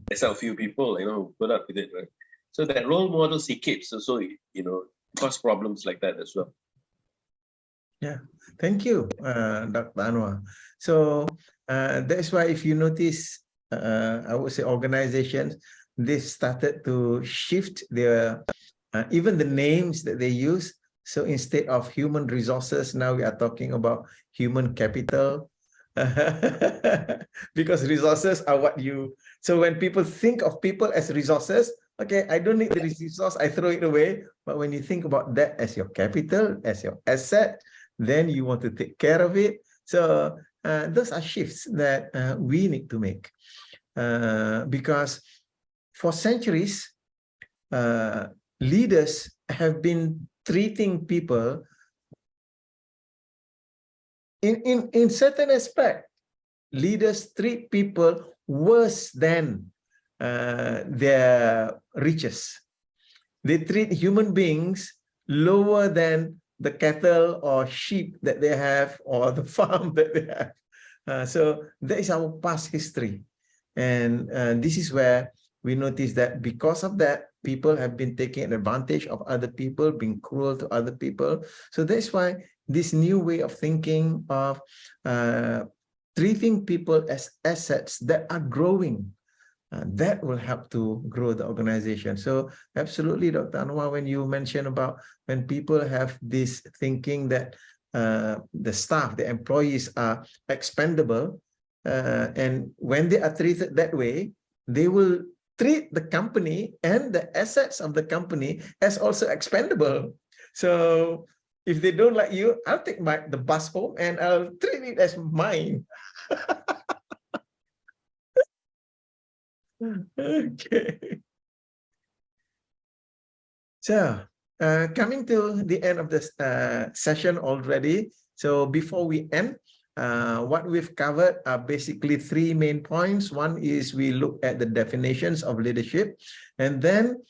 There's a few people, you know, put up with it, right? So that role models he keeps, so you know, cause problems like that as well. Yeah, thank you, Dr. Anwar. So that's why if you notice, I would say organizations, they started to shift their, even the names that they use. So instead of human resources, now we are talking about human capital. Because resources are what so when people think of people as resources, okay, I don't need the resource, I throw it away. But when you think about that as your capital, as your asset, then you want to take care of it. So those are shifts that we need to make, because for centuries, leaders have been treating people in certain aspect. Leaders treat people worse than their riches. They treat human beings lower than the cattle or sheep that they have or the farm that they have. So that is our past history. And this is where we notice that because of that, people have been taking advantage of other people, being cruel to other people. So that's why this new way of thinking of treating people as assets that are growing, that will help to grow the organization. So absolutely, Dr. Anwar, when you mention about when people have this thinking that the staff, the employees are expendable, and when they are treated that way, they will treat the company and the assets of the company as also expendable. So if they don't like you, I'll take the bus home and I'll treat it as mine. Okay. So coming to the end of this session already. So before we end, what we've covered are basically three main points. One is we look at the definitions of leadership, and then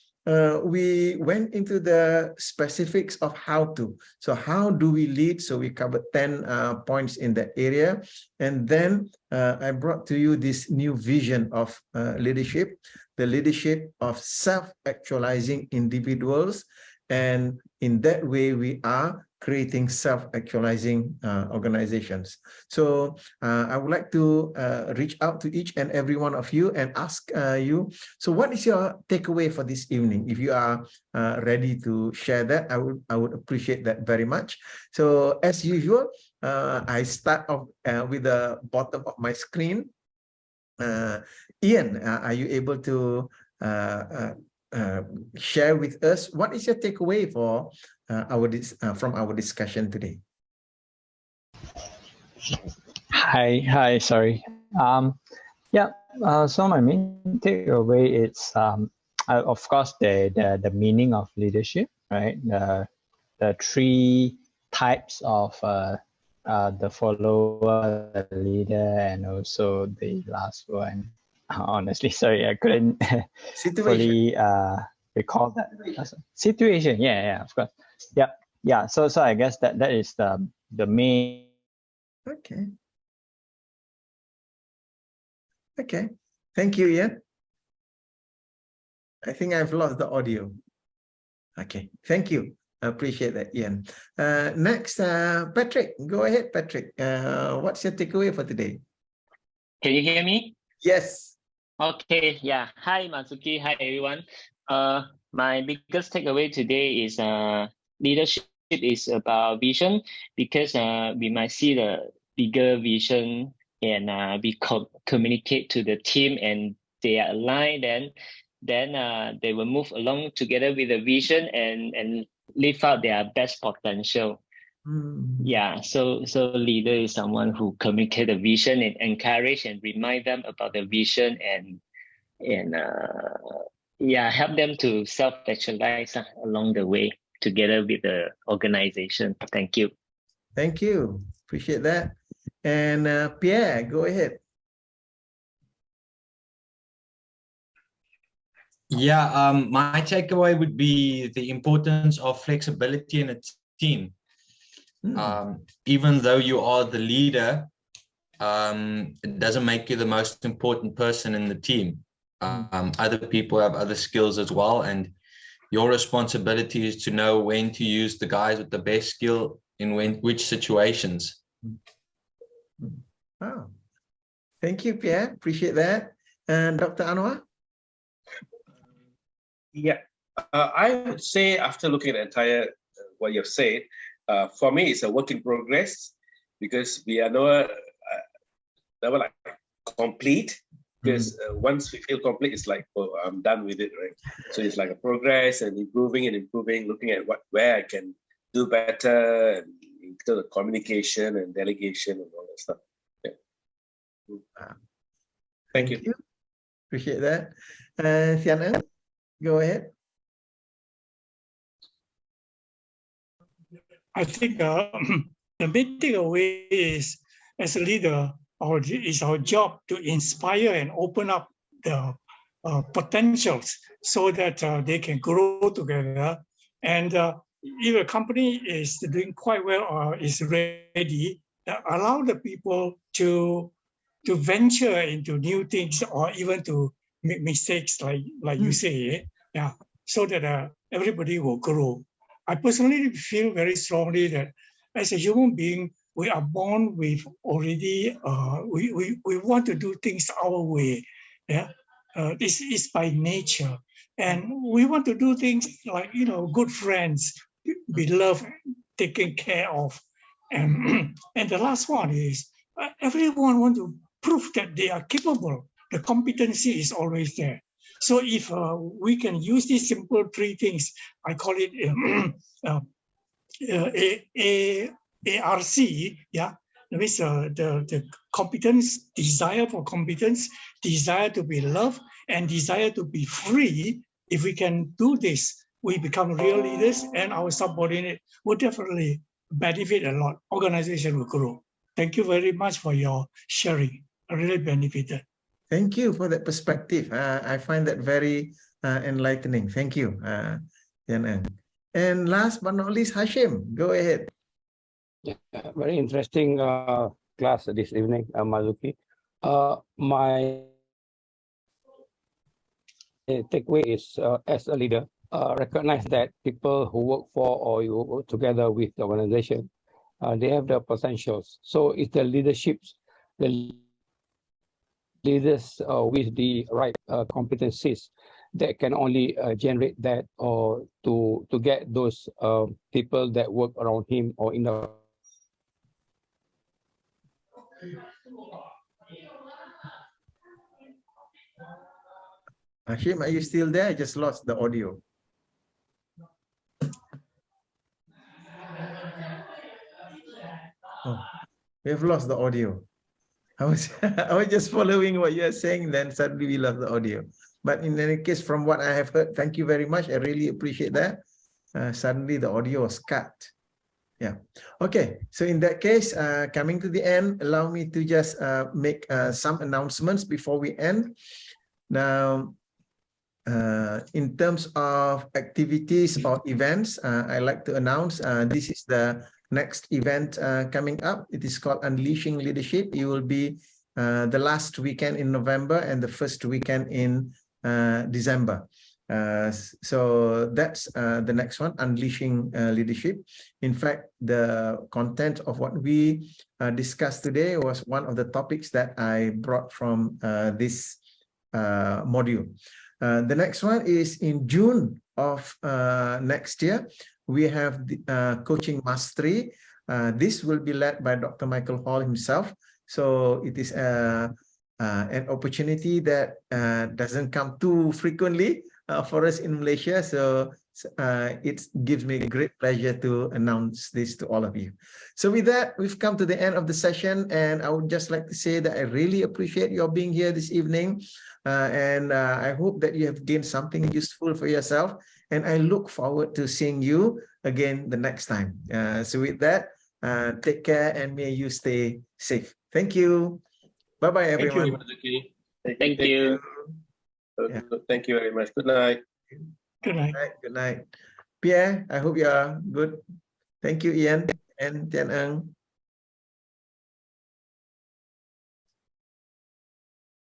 we went into the specifics of how to. So how do we lead? So we covered 10 points in that area. And then I brought to you this new vision of leadership, the leadership of self-actualizing individuals. And in that way, we are creating self-actualizing organizations. So I would like to reach out to each and every one of you and ask you, so what is your takeaway for this evening? If you are ready to share that, I would appreciate that very much. So as usual, I start off with the bottom of my screen. Ian, are you able to share with us what is your takeaway for from our discussion today? Hi, sorry. So my main takeaway is of course the meaning of leadership, right? The three types of the follower, the leader, and also the last one. Honestly, sorry, I couldn't fully recall that. Situation, yeah, of course. Yeah. So I guess that is the main. Okay. Thank you, Ian. I think I've lost the audio. Okay. Thank you. I appreciate that, Ian. Next, Patrick. Go ahead, Patrick. What's your takeaway for today? Can you hear me? Yes. Okay. Yeah. Hi, Matsuki. Hi, everyone. My biggest takeaway today is leadership is about vision, because we might see the bigger vision and we communicate to the team and they are aligned, then they will move along together with the vision and live out their best potential. Yeah, so leader is someone who communicate the vision and encourage and remind them about the vision and help them to self-actualize along the way together with the organization. Thank you. Thank you. Appreciate that. And Pierre, go ahead. Yeah, my takeaway would be the importance of flexibility in a team. Even though you are the leader, it doesn't make you the most important person in the team. Other people have other skills as well, and your responsibility is to know when to use the guys with the best skill in which situations. Wow. Thank you, Pierre. Appreciate that. And Dr. Anwar? Yeah, I would say after looking at the entire what you've said, for me it's a work in progress, because we are never like complete. Because once we feel complete, it's like, oh, I'm done with it, right? So it's like a progress and improving, looking at where I can do better, and in terms of communication and delegation and all that stuff. Yeah. Thank you. Appreciate that. Sᴇʟ, go ahead. I think the main takeaway is, as a leader, it's our job to inspire and open up the potentials so that they can grow together. And if a company is doing quite well or is ready, allow the people to venture into new things or even to make mistakes, like you say, yeah, so that everybody will grow. I personally feel very strongly that as a human being, we are born with already, we want to do things our way. Yeah, this is by nature. And we want to do things like, good friends, be loved, taken care of. And the last one is everyone wants to prove that they are capable. The competency is always there. So if we can use these simple three things, I call it ARC, yeah, that means the competence, desire for competence, desire to be loved, and desire to be free. If we can do this, we become real leaders, and our subordinate will definitely benefit a lot. Organization will grow. Thank you very much for your sharing. I really benefited. Thank you for that perspective. I find that very enlightening. Thank you, Sᴇʟ. And last but not least, Hashim, go ahead. Yeah, very interesting class this evening, Marzuki. My takeaway is, as a leader, recognize that people who work for or you work together with the organization, they have the potentials. So it's the leaderships, the leaders with the right competencies that can only generate that, or to get those people that work around him or in the Hashim, are you still there? I just lost the audio. Oh, we have lost the audio. I was just following what you're saying, then suddenly we lost the audio. But in any case, from what I have heard, thank you very much. I really appreciate that. Suddenly the audio was cut. Yeah. Okay. So in that case, coming to the end, allow me to just make some announcements before we end. Now, in terms of activities or events, I like to announce this is the next event coming up. It is called Unleashing Leadership. It will be the last weekend in November and the first weekend in December. So that's the next one, Unleashing Leadership. In fact, the content of what we discussed today was one of the topics that I brought from this module. The next one is in June of next year. We have the coaching mastery. This will be led by Dr. Michael Hall himself. So it is an opportunity that doesn't come too frequently for us in Malaysia. So it gives me great pleasure to announce this to all of you. So with that, we've come to the end of the session, and I would just like to say that I really appreciate your being here this evening. And I hope that you have gained something useful for yourself. And I look forward to seeing you again the next time. So with that, take care and may you stay safe. Thank you. Bye-bye, everyone. Thank you. Thank you. Yeah. Thank you very much. Good night. Good night. Good night. Pierre, I hope you are good. Thank you, Ian and Sᴇʟ.